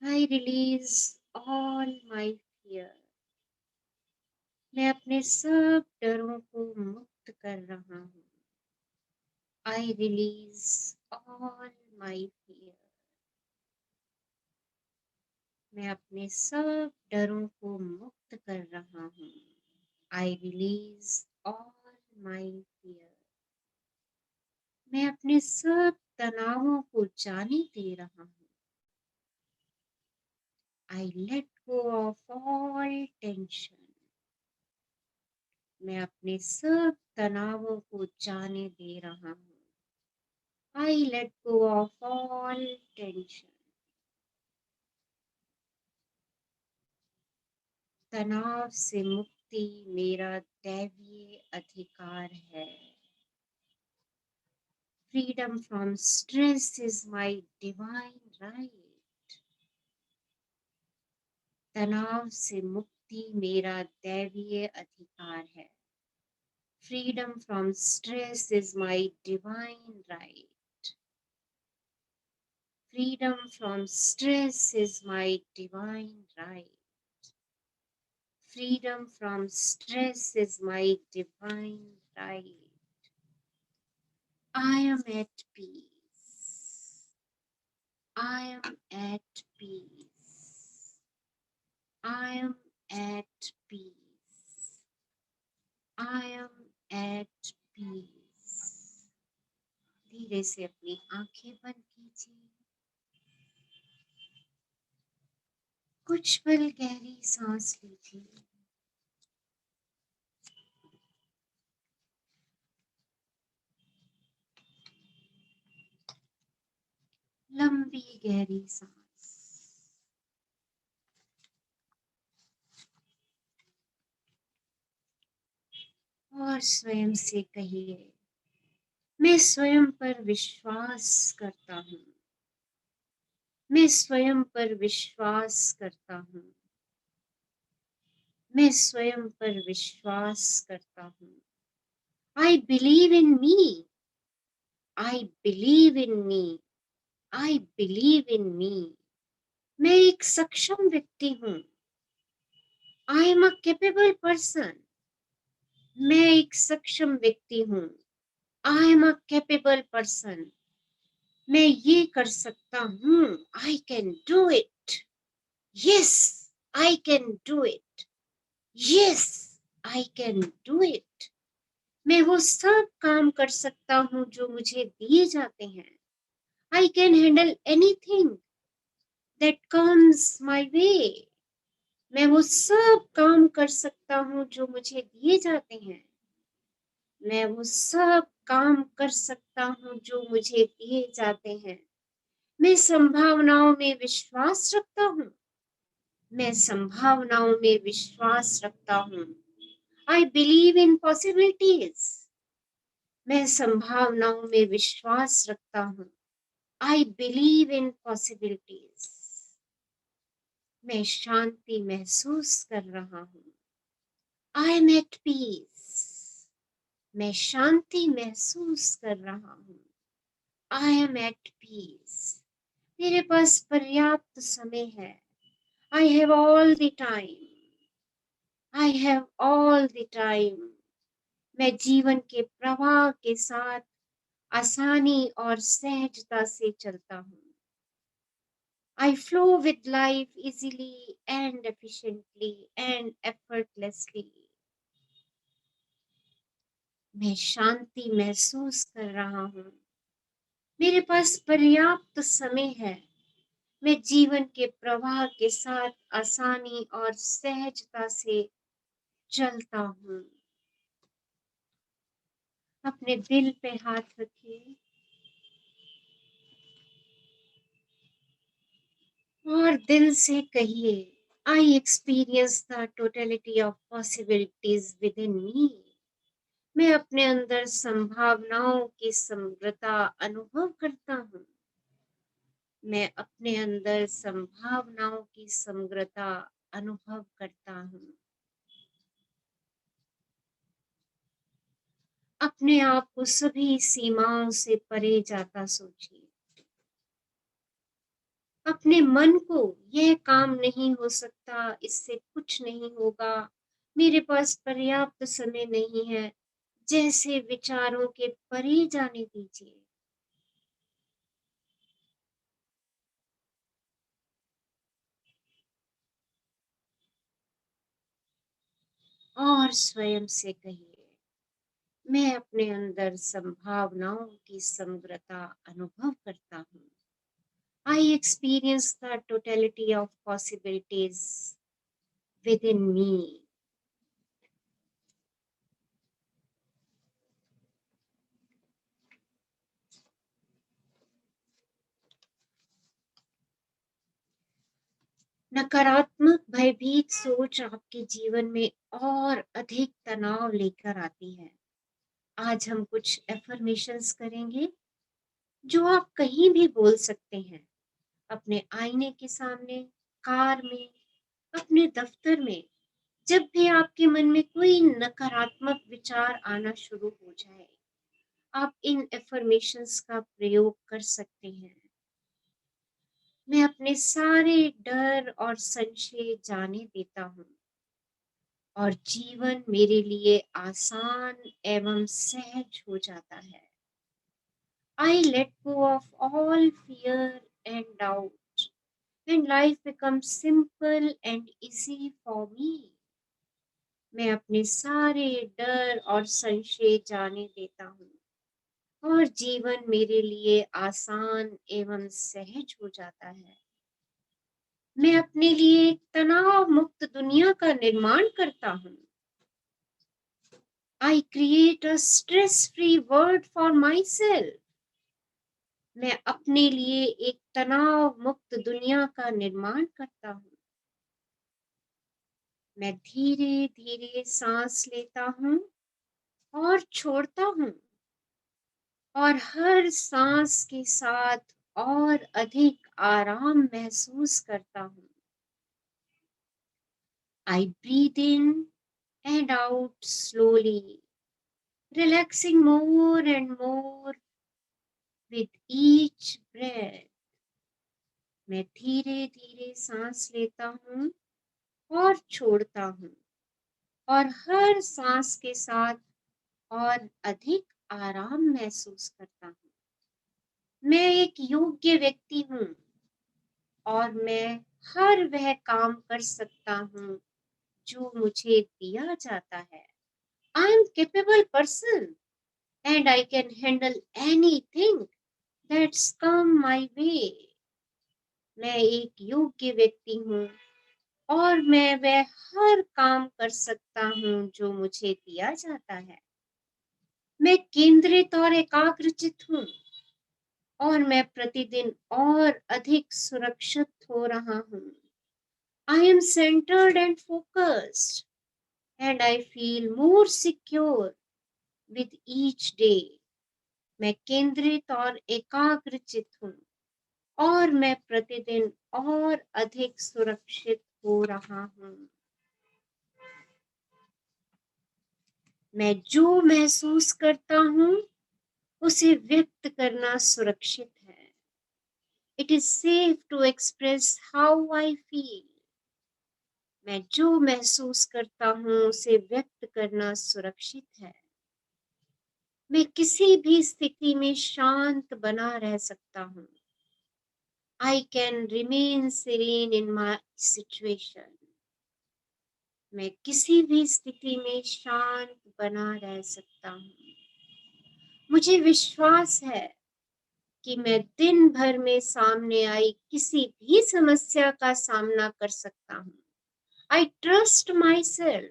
I release all my fear. मैं अपने सब डरों को मुक्त कर रहा हूँ। I release all my fear. मैं अपने सब डरों को मुक्त कर रहा हूँ। I release all my fear. मैं अपने सब तनावों को जाने दे रहा हूँ। I let go of all tension. मैं अपने सब तनावों को जाने दे रहा हूँ। I let go of all tension. तनाव से मुक्ति मेरा दैवीय अधिकार है। Freedom from stress is my divine right. तनाव से मुक्ति मेरा दैवीय अधिकार है। Freedom from stress is my divine right. Freedom from stress is my divine right. Freedom from stress is my divine right. I am at peace. I am at peace. I am at peace. I am at peace. धीरे से अपनी आंखें बंद कीजिए। कुछ पल गहरी सांस लीजिए। लंबी गहरी सांस। और स्वयं से कहिए, मैं स्वयं पर विश्वास करता हूँ। मैं स्वयं पर विश्वास करता हूँ। मैं स्वयं पर विश्वास करता हूँ। I believe in me. I believe in me. I believe in me. मैं एक सक्षम व्यक्ति हूँ। I am a capable person. मैं एक सक्षम व्यक्ति हूँ। I am a capable person. मैं ये कर सकता हूँ। I can do it. Yes, I can do it. Yes, I can do it. मैं वो सब काम कर सकता हूँ जो मुझे दिए जाते हैं। I can handle anything that comes my way. मैं वो सब काम कर सकता हूँ जो मुझे दिए जाते हैं। मैं वो सब काम कर सकता हूँ जो मुझे दिए जाते हैं। मैं संभावनाओं में विश्वास रखता हूँ। मैं संभावनाओं में विश्वास रखता हूँ। I believe in possibilities. मैं संभावनाओं में विश्वास रखता हूँ। I believe in possibilities. मैं शांति महसूस कर रहा हूँ। I am at peace. मैं शांति महसूस कर रहा हूँ। I am at peace. मेरे पास पर्याप्त समय है। I have all the time. I have all the time. मैं जीवन के प्रवाह के साथ आसानी और सहजता से चलता हूँ। I flow with life easily and efficiently and effortlessly. मैं शांति महसूस कर रहा हूँ। मेरे पास पर्याप्त समय है। मैं जीवन के प्रवाह के साथ आसानी और सहजता से चलता हूँ। अपने दिल पे हाथ रखिए और दिल से कहिए, I experience the totality of possibilities within me. मैं अपने अंदर संभावनाओं की समग्रता अनुभव करता हूँ। मैं अपने अंदर संभावनाओं की समग्रता अनुभव करता हूँ। अपने आप को सभी सीमाओं से परे जाता सोचिए। अपने मन को यह काम नहीं हो सकता, इससे कुछ नहीं होगा, मेरे पास पर्याप्त समय नहीं है, जैसे विचारों के परे जाने दीजिए। और स्वयं से कहिए, मैं अपने अंदर संभावनाओं की समग्रता अनुभव करता हूँ। I experience the totality of possibilities within me. नकारात्मक भयभीत सोच आपके जीवन में और अधिक तनाव लेकर आती है। आज हम कुछ एफर्मेशंस करेंगे जो आप कहीं भी बोल सकते हैं, अपने आईने के सामने, कार में, अपने दफ्तर में। जब भी आपके मन में कोई नकारात्मक विचार आना शुरू हो जाए, आप इन एफर्मेशंस का प्रयोग कर सकते हैं। मैं अपने सारे डर और संशय जाने देता हूँ और जीवन मेरे लिए आसान एवं सहज हो जाता है। I let go of all fear and doubt and life becomes simple and easy for me. मैं अपने सारे डर और संशय जाने देता हूँ और जीवन मेरे लिए आसान एवं सहज हो जाता है। मैं अपने लिए एक तनाव मुक्त दुनिया का निर्माण करता हूँ। I create a stress-free world for myself. मैं अपने लिए एक तनाव मुक्त दुनिया का निर्माण करता हूँ। मैं धीरे धीरे सांस लेता हूँ और छोड़ता हूँ और हर सांस के साथ और अधिक आराम महसूस करता हूँ। I breathe in and out slowly, relaxing more and more with each breath. मैं धीरे धीरे सांस लेता हूँ और छोड़ता हूँ और हर सांस के साथ और अधिक आराम महसूस करता हूँ। मैं एक योग्य व्यक्ति हूँ और मैं हर वह काम कर सकता हूँ जो मुझे दिया जाता है। I am capable person and I can handle anything that's come my way. मैं एक योग्य व्यक्ति हूँ और मैं वह हर काम कर सकता हूँ जो मुझे दिया जाता है। मैं केंद्रित और एकाग्रचित हूँ और मैं प्रतिदिन और अधिक सुरक्षित हो रहा हूँ। I am centered and focused and I feel more secure with each day. मैं केंद्रित और एकाग्रचित हूँ और मैं प्रतिदिन और अधिक सुरक्षित हो रहा हूँ। मैं जो महसूस करता हूँ उसे व्यक्त करना सुरक्षित है। It is safe to express how I feel. मैं जो महसूस करता हूँ उसे व्यक्त करना सुरक्षित है। मैं किसी भी स्थिति में शांत बना रह सकता हूँ। I can remain serene in my situation. मैं किसी भी स्थिति में शांत बना रह सकता हूँ। मुझे विश्वास है कि मैं दिन भर में सामने आई किसी भी समस्या का सामना कर सकता हूँ। I trust myself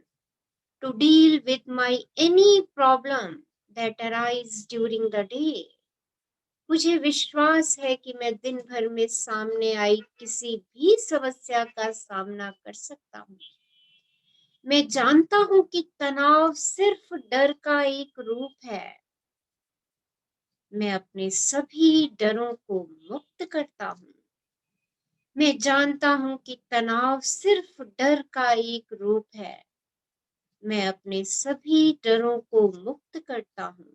to deal with my any problem that arise during the day. मुझे विश्वास है कि मैं दिन भर में सामने आई किसी भी समस्या का सामना कर सकता हूँ। मैं जानता हूं कि तनाव सिर्फ डर का एक रूप है। मैं अपने सभी डरों को मुक्त करता हूं। मैं जानता हूं कि तनाव सिर्फ डर का एक रूप है। मैं अपने सभी डरों को मुक्त करता हूं।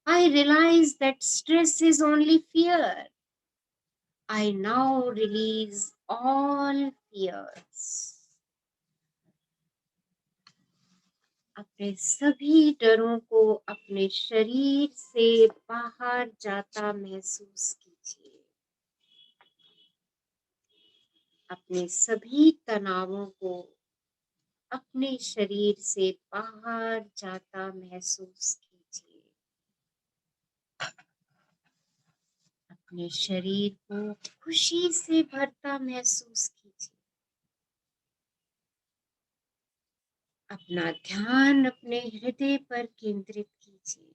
I realize that stress is only fear. I now release all fears. अपने सभी डरों को अपने शरीर से बाहर जाता महसूस कीजिए। अपने सभी तनावों को अपने शरीर से बाहर जाता महसूस कीजिए। अपने शरीर को खुशी से भरता महसूस कीजिए। अपना ध्यान अपने हृदय पर केंद्रित कीजिए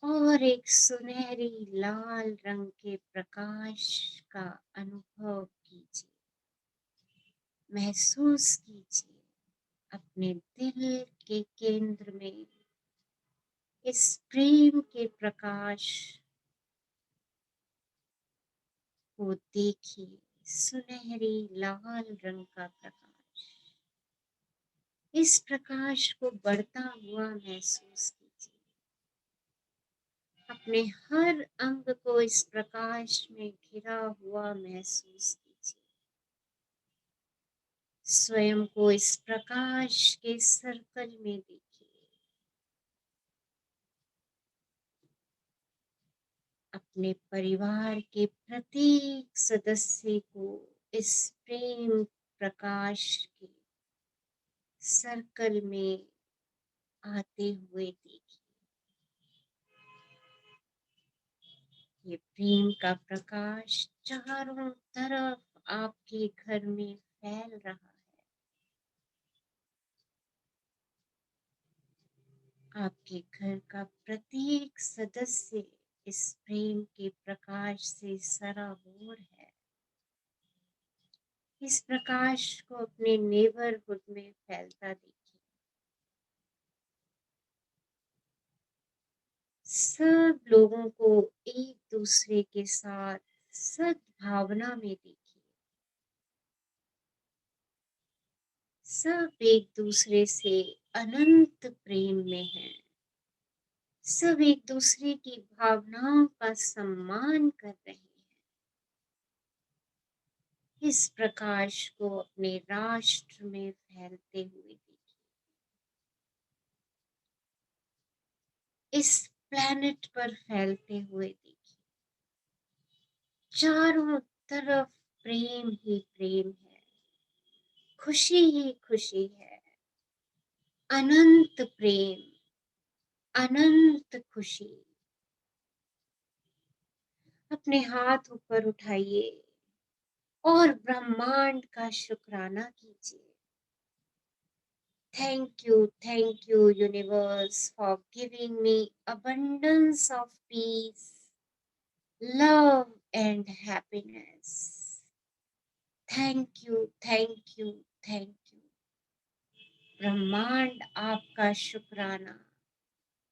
और एक सुनहरी लाल रंग के प्रकाश का अनुभव कीजिए। महसूस कीजिए अपने दिल के केंद्र में इस प्रेम के प्रकाश को देखिए। सुनहरी लाल रंग का प्रकाश, इस प्रकाश को बढ़ता हुआ महसूस कीजिए। अपने हर अंग को इस प्रकाश में घिरा हुआ महसूस कीजिए। स्वयं को इस प्रकाश के सर्कल में देखिए। अपने परिवार के प्रत्येक सदस्य को इस प्रेम प्रकाश के सर्कल में आते हुए देखिए। ये प्रेम का प्रकाश चारों तरफ आपके घर में फैल रहा है। आपके घर का प्रत्येक सदस्य इस प्रेम के प्रकाश से सराबोर है। इस प्रकाश को अपने नेबरहुड में फैलता देखिए। सब लोगों को एक दूसरे के साथ सद्भावना में देखिए। सब एक दूसरे से अनंत प्रेम में हैं। सब एक दूसरे की भावनाओं का सम्मान कर रहे हैं। इस प्रकाश को अपने राष्ट्र में फैलते हुए देखिए। इस प्लैनेट पर फैलते हुए देखिए। चारों तरफ प्रेम ही प्रेम है, खुशी ही खुशी है, अनंत प्रेम, अनंत खुशी। अपने हाथ ऊपर उठाइए और ब्रह्मांड का शुक्राना कीजिए। Thank you, universe, for giving me abundance of peace, love, and happiness. Thank you, thank you, thank you. ब्रह्मांड आपका शुक्राना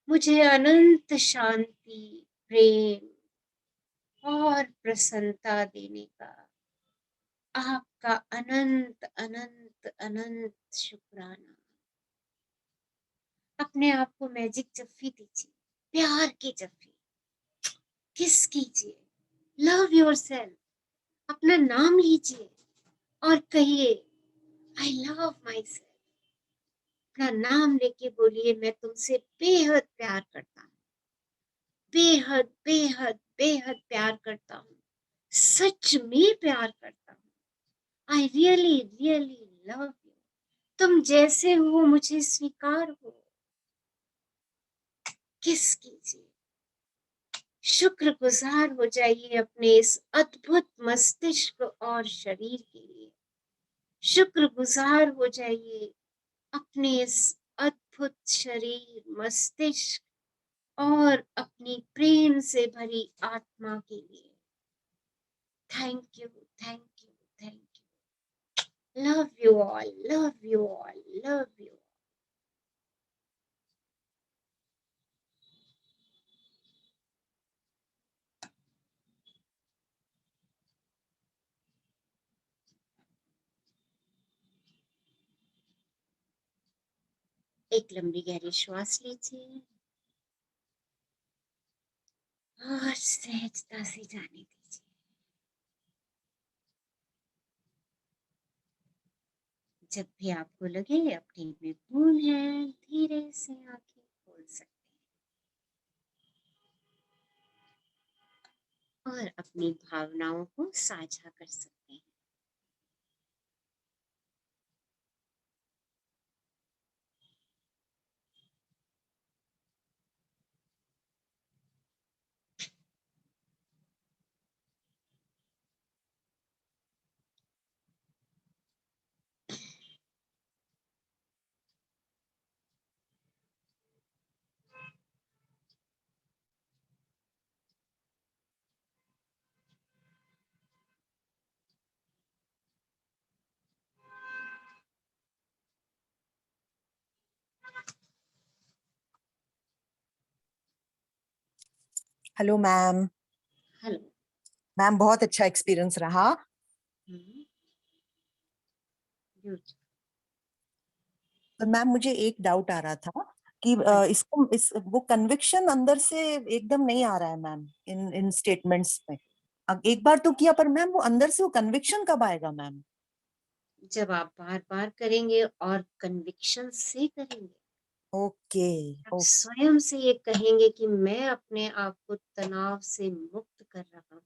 मुझे अनंत शांति, प्रेम और प्रसन्नता देने का आपका अनंत अनंत अनंत शुक्राना। अपने आप को मैजिक जफ्फी दीजिए, प्यार की जफ्फी, किस कीजिए, लव योरसेल्फ, अपना नाम लीजिए और कहिए आई लव माई सेल्फ। अपना नाम लेके बोलिए मैं तुमसे बेहद प्यार करता हूँ, बेहद बेहद बेहद प्यार करता हूँ, सच में प्यार करता हूँ। आई रियली रियली लव यू। तुम जैसे हो मुझे स्वीकार हो। किस कीजिए, शुक्रगुजार हो जाइए अपने इस अद्भुत मस्तिष्क और शरीर के लिए। शुक्रगुजार हो जाइए अपने इस अद्भुत शरीर, मस्तिष्क और अपनी प्रेम से भरी आत्मा के लिए। Thank you, thank you, thank you. Love you all, love you all, love you. एक लंबी गहरी श्वास लीजिए और सहजता से जाने दीजिए। जब भी आपको लगे अपनी में पूर्ण है, धीरे से आंखें खोल सकते हैं और अपनी भावनाओं को साझा कर सकते हैं। Hello ma'am. हेलो मैम बहुत अच्छा एक्सपीरियंस रहा। beautiful. तो मैम मुझे एक डाउट आ रहा था कि वो कन्विक्शन अंदर से एकदम नहीं आ रहा है मैम इन स्टेटमेंट्स में। अब एक बार तो किया पर मैम वो अंदर से वो कन्विक्शन कब आएगा मैम? जब आप बार बार करेंगे और कन्विक्शन से करेंगे, ओके आप स्वयं से ये कहेंगे कि मैं अपने आप को तनाव से मुक्त कर रहा हूँ,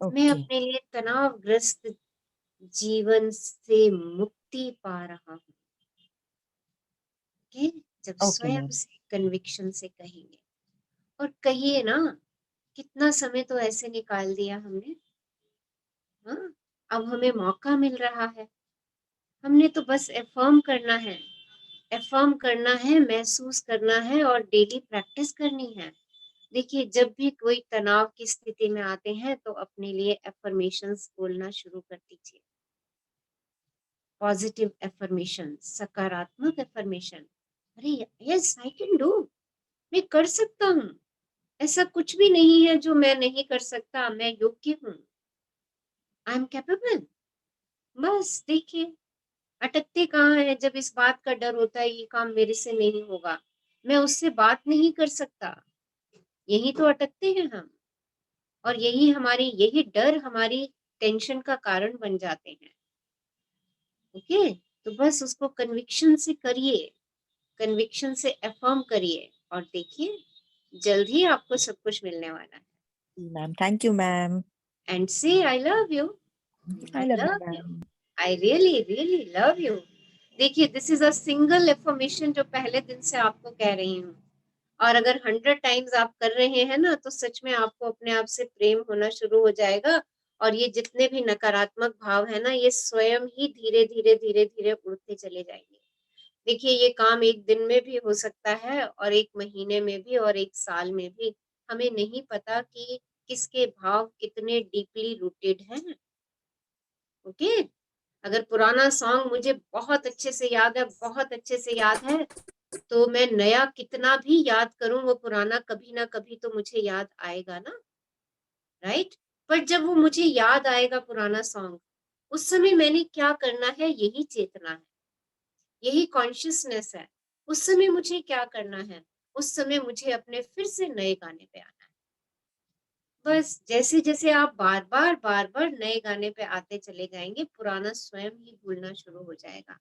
मैं ओके अपने लिए तनावग्रस्त जीवन से मुक्ति पा रहा हूँ। ओके, जब ओके स्वयं मैम। से कन्विक्शन से कहेंगे और कहिए ना, कितना समय तो ऐसे निकाल दिया हमने। हाँ, अब हमें मौका मिल रहा है, हमने तो बस एफर्म करना है, एफर्म करना है, महसूस करना है और डेली प्रैक्टिस करनी है। देखिए, जब भी कोई तनाव की स्थिति में आते हैं तो अपने लिए एफर्मेशंस बोलना शुरू कर दीजिए। पॉजिटिव एफर्मेशन, सकारात्मक एफर्मेशन। अरे यस आई कैन डू, मैं कर सकता हूँ, ऐसा कुछ भी नहीं है जो मैं नहीं कर सकता, मैं योग्य हूँ, आई एम कैपेबल। बस देखिए, अटकते कहाँ है जब इस बात का डर होता है ये काम मेरे से नहीं होगा, मैं उससे बात नहीं कर सकता, यही तो अटकते हैं हम। और यही डर हमारी टेंशन का कारण बन जाते हैं। ओके, तो बस उसको कन्विक्शन से करिए, कन्विक्शन से अफर्म करिए और देखिए जल्द ही आपको सब कुछ मिलने वाला है। Ma'am thank you ma'am. And say I love you, I I love you love you, ma'am. I really really love you. देखिए, this is a single affirmation जो पहले दिन से आपको कह रही हूँ, और अगर 100 टाइम्स आप कर रहे हैं ना तो सच में आपको अपने आप से प्रेम होना शुरू हो जाएगा और ये जितने भी नकारात्मक भाव है ना, ये स्वयं ही धीरे धीरे धीरे धीरे उड़ते चले जाएंगे। देखिए, ये काम एक दिन में भी हो सकता है और एक महीने में भी और एक साल में भी, हमें नहीं पता कि किसके भाव कितने डीपली रूटेड हैं। ओके, अगर पुराना सॉन्ग मुझे बहुत अच्छे से याद है, बहुत अच्छे से याद है, तो मैं नया कितना भी याद करूं, वो पुराना कभी ना कभी तो मुझे याद आएगा ना, राइट? पर जब वो मुझे याद आएगा पुराना सॉन्ग, उस समय मैंने क्या करना है, यही चेतना है, यही कॉन्शियसनेस है। उस समय मुझे क्या करना है, उस समय मुझे अपने फिर से नए गाने पे आना है। बस जैसे जैसे आप बार बार नए गाने पे आते चले जाएंगे, पुराना स्वयं ही भूलना शुरू हो जाएगा।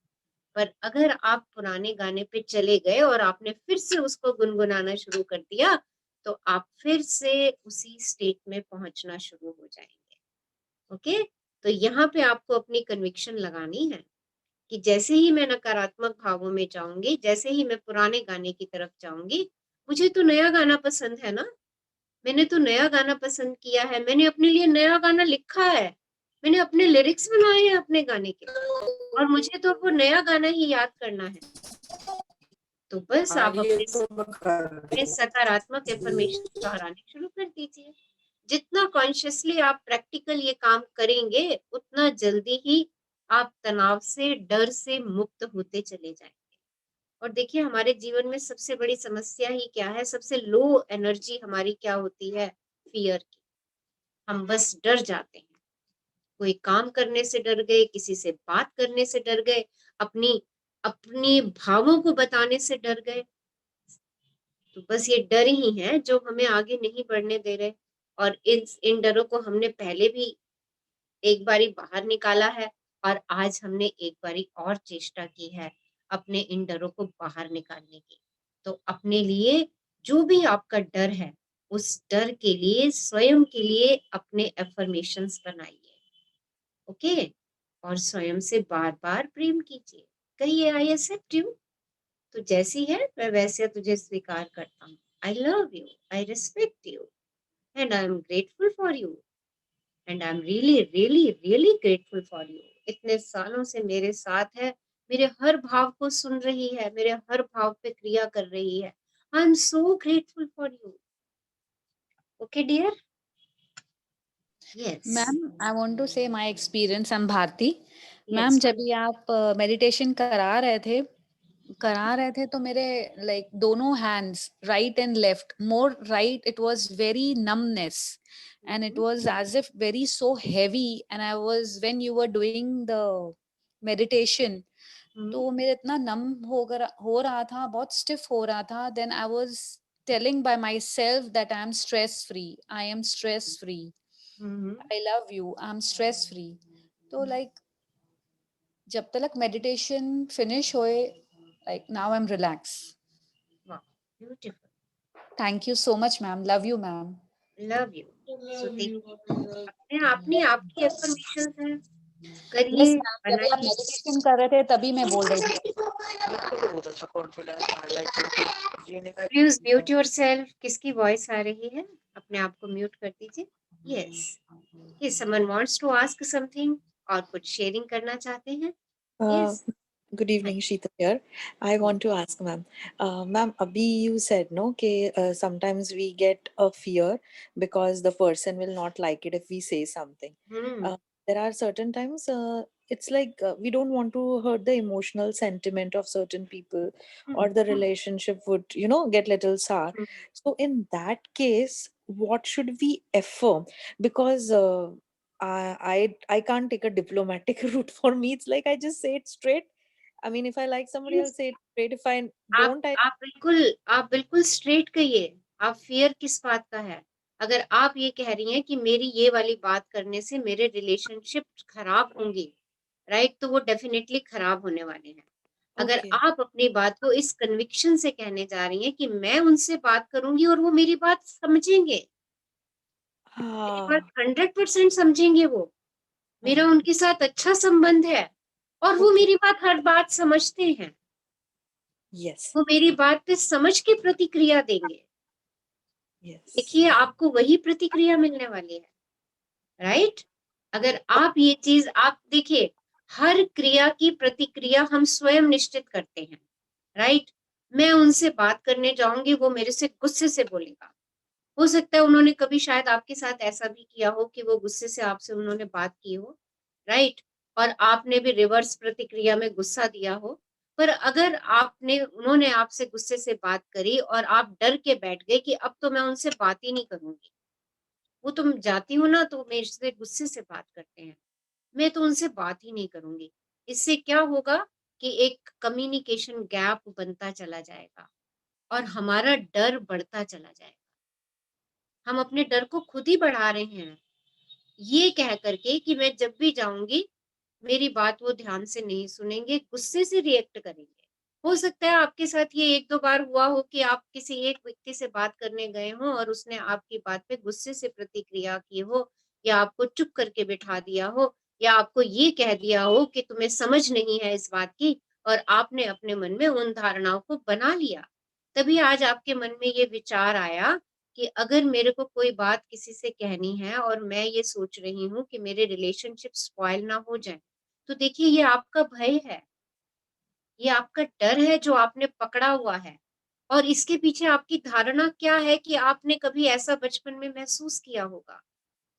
पर अगर आप पुराने गाने पे चले गए और आपने फिर से उसको गुनगुनाना शुरू कर दिया, तो आप फिर से उसी स्टेट में पहुंचना शुरू हो जाएंगे। ओके, तो यहाँ पे आपको अपनी कन्विक्शन लगानी है कि जैसे ही मैं नकारात्मक भावों में जाऊंगी, जैसे ही मैं पुराने गाने की तरफ जाऊंगी, मुझे तो नया गाना पसंद है ना, मैंने तो नया गाना पसंद किया है, मैंने अपने लिए नया गाना लिखा है, मैंने अपने लिरिक्स बनाए हैं अपने गाने के, और मुझे तो वो नया गाना ही याद करना है। तो बस आप अपने सकारात्मक एफर्मेशन दोहराने शुरू कर दीजिए। जितना कॉन्शियसली आप प्रैक्टिकल ये काम करेंगे, उतना जल्दी ही आप तनाव से, डर से मुक्त होते चले जाएंगे। और देखिए हमारे जीवन में सबसे बड़ी समस्या ही क्या है, सबसे लो एनर्जी हमारी क्या होती है, फियर की। हम बस डर जाते हैं, कोई काम करने से डर गए, किसी से बात करने से डर गए, अपनी अपनी भावों को बताने से डर गए। तो बस ये डर ही है जो हमें आगे नहीं बढ़ने दे रहे। और इन डरों को हमने पहले भी एक बारी बाहर निकाला है, और आज हमने एक बारी और चेष्टा की है अपने इन डरों को बाहर निकालने की। तो अपने लिए जो भी आपका डर है, उस डर के लिए, स्वयं के लिए अपने एफर्मेशंस बनाइए, ओके? और स्वयं से बार-बार प्रेम कीजिए। कहिए आई एक्सेप्ट यू, तू जैसी है मैं वैसे तुझे स्वीकार करता हूँ। आई love you, I respect you, and I am grateful for you, and I am really really really grateful for you. इतने सालों से मेरे साथ है, मेरे हर भाव को सुन रही है, मेरे हर भाव पे क्रिया कर रही है। I am so grateful for you. Okay dear? Yes. Ma'am I want to say my experience. I am Bharti. Ma'am जब भी आप मेडिटेशन करा रहे थे तो मेरे लाइक दोनों hands, right and left, more right, it was very numbness and it was as if very so heavy, and I was, when you were doing the meditation, तो मेरे इतना नम हो रहा था, बहुत स्टिफ हो रहा था. then I was telling by myself that I am stress free, I am stress free, I love you, I'm stress free. तो like जब तक मेडिटेशन फिनिश होए, like now I'm relaxed. वाह, beautiful. Thank you so much ma'am, love you ma'am. Love you. So देखिए अपने आपकी affirmations हैं, Yes करिए, ma'am, जब भी आप बनाइए। मेडिटेशन कर रहे थे तभी मैं बोल रही थी. Please mute yourself. किसकी वॉइस आ रही है? अपने आप को म्यूट कर दीजिए। यस, ये someone wants to ask something, और कुछ शेयरिंग करना चाहते हैं? Yes. Good evening, Sheeta here. I want to ask ma'am, ma'am, abhi you said no, sometimes we get a fear because the person will not like it if we say something. There are certain times it's like we don't want to hurt the emotional sentiment of certain people, or the relationship would, get little sour. So in that case, what should we affirm? Because I can't take a diplomatic route. For me, it's like I just say it straight. I mean, if I like somebody, I'll say it straight. If I don't, आप बिल्कुल straight कहिए। आप fear किस बात का है? अगर आप ये कह रही हैं कि मेरी ये वाली बात करने से मेरे रिलेशनशिप खराब होंगे, राइट, तो वो डेफिनेटली खराब होने वाले हैं। अगर Okay. आप अपनी बात को इस कन्विक्शन से कहने जा रही हैं कि मैं उनसे बात करूंगी और वो मेरी बात समझेंगे, मेरी बात 100% समझेंगे, वो मेरा उनके साथ अच्छा संबंध है, और वो मेरी बात हर बात समझते हैं, Yes. वो मेरी बात पे समझ के प्रतिक्रिया देंगे। Yes. देखिए आपको वही प्रतिक्रिया मिलने वाली है, राइट? अगर आप ये चीज, आप देखिए, हर क्रिया की प्रतिक्रिया हम स्वयं निश्चित करते हैं, राइट? मैं उनसे बात करने जाऊंगी, वो मेरे से गुस्से से बोलेगा। हो सकता है उन्होंने कभी शायद आपके साथ ऐसा भी किया हो कि वो गुस्से से आपसे उन्होंने बात की हो, राइट? और आपने भी रिवर्स प्रतिक्रिया में गुस्सा दिया हो। पर अगर उन्होंने आपसे गुस्से से बात करी और आप डर के बैठ गए कि अब तो मैं उनसे बात ही नहीं करूंगी, वो तुम जाती हो ना तो मेरे से गुस्से से बात करते हैं, मैं तो उनसे बात ही नहीं करूंगी। इससे क्या होगा कि एक कम्युनिकेशन गैप बनता चला जाएगा और हमारा डर बढ़ता चला जाएगा। हम अपने डर को खुद ही बढ़ा रहे हैं, ये कह करके कि मैं जब भी जाऊंगी मेरी बात वो ध्यान से नहीं सुनेंगे, गुस्से से रिएक्ट करेंगे। हो सकता है आपके साथ ये 1-2 बार हुआ हो कि आप किसी एक व्यक्ति से बात करने गए हो और उसने आपकी बात पे गुस्से से प्रतिक्रिया की हो, या आपको चुप करके बिठा दिया हो, या आपको ये कह दिया हो कि तुम्हें समझ नहीं है इस बात की, और आपने अपने मन में उन धारणाओं को बना लिया। तभी आज आपके मन में ये विचार आया कि अगर मेरे को कोई बात किसी से कहनी है और मैं ये सोच रही हूँ कि मेरे रिलेशनशिप स्पॉइल ना हो जाए, तो देखिए ये आपका भय है, ये आपका डर है जो आपने पकड़ा हुआ है। और इसके पीछे आपकी धारणा क्या है कि आपने कभी ऐसा बचपन में महसूस किया होगा,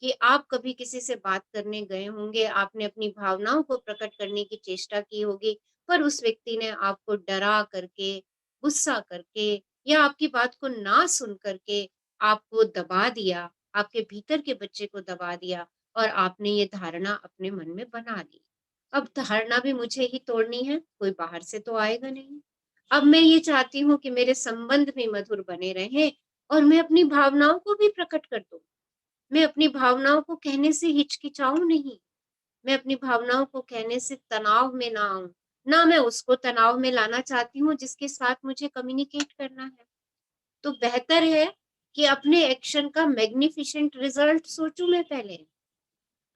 कि आप कभी किसी से बात करने गए होंगे, आपने अपनी भावनाओं को प्रकट करने की चेष्टा की होगी, पर उस व्यक्ति ने आपको डरा करके, गुस्सा करके या आपकी बात को ना सुन करके आपको दबा दिया, आपके भीतर के बच्चे को दबा दिया और आपने ये धारणा अपने मन में बना ली। अब धारणा भी मुझे ही तोड़नी है, कोई बाहर से तो आएगा नहीं। अब मैं ये चाहती हूँ कि मेरे संबंध भी मधुर बने रहें और मैं अपनी भावनाओं को भी प्रकट कर दूँ। मैं अपनी भावनाओं को कहने से हिचकिचाऊँ नहीं, मैं अपनी भावनाओं को कहने से तनाव में ना आऊँ, ना मैं उसको तनाव में लाना चाहती हूँ जिसके साथ मुझे कम्युनिकेट करना है। तो बेहतर है कि अपने एक्शन का मैग्निफिसेंट रिजल्ट सोचूं मैं पहले।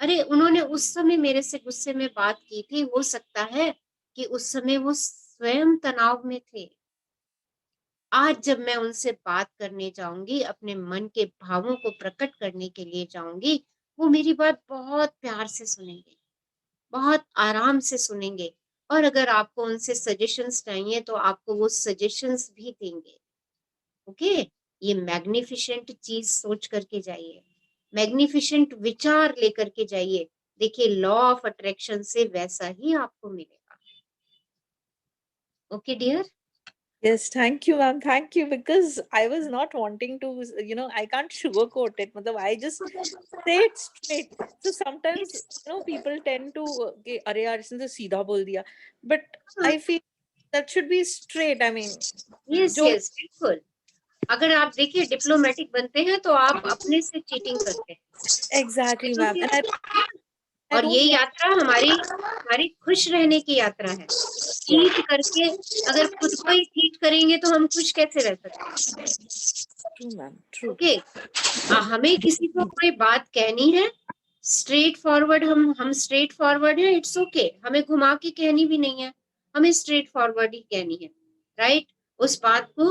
अरे उन्होंने उस समय मेरे से गुस्से में बात की थी, हो सकता है कि उस समय वो स्वयं तनाव में थे। आज जब मैं उनसे बात करने जाऊंगी, अपने मन के भावों को प्रकट करने के लिए जाऊंगी, वो मेरी बात बहुत प्यार से सुनेंगे, बहुत आराम से सुनेंगे और अगर आपको उनसे सजेशंस चाहिए तो आपको वो सजेशंस भी देंगे। ओके, ये मैग्निफिसेंट चीज सोच करके जाइए, मैग्निफिसेंट विचार लेकर के जाइए। देखिए लॉ ऑफ अट्रैक्शन से वैसा ही आपको मिलेगा। Okay dear. Yes, thank you, ma'am. Thank you, because I was not wanting to, I can't sugarcoat it. Matlab, I just say it straight. So sometimes, people tend to, okay, अरे यार इसने तो सीधा बोल दिया. But I feel that should be straight. I mean, yes जो yes बिल्कुल। अगर आप देखिए डिप्लोमेटिक बनते हैं तो आप अपने से चीटिंग करते हैं। exactly, ma'am. And I और ये don't want यात्रा हमारी खुश रहने की यात्रा है। चीट करके अगर खुद को ही चीट करेंगे तो हम खुश कैसे रह सकते हैं? true, ma'am. True. ओके, हमें किसी को कोई बात कहनी है, स्ट्रेट फॉरवर्ड, हम स्ट्रेट फॉरवर्ड है, इट्स ओके, हमें घुमा के कहनी भी नहीं है, हमें स्ट्रेट फॉरवर्ड ही कहनी है, राइट? उस बात को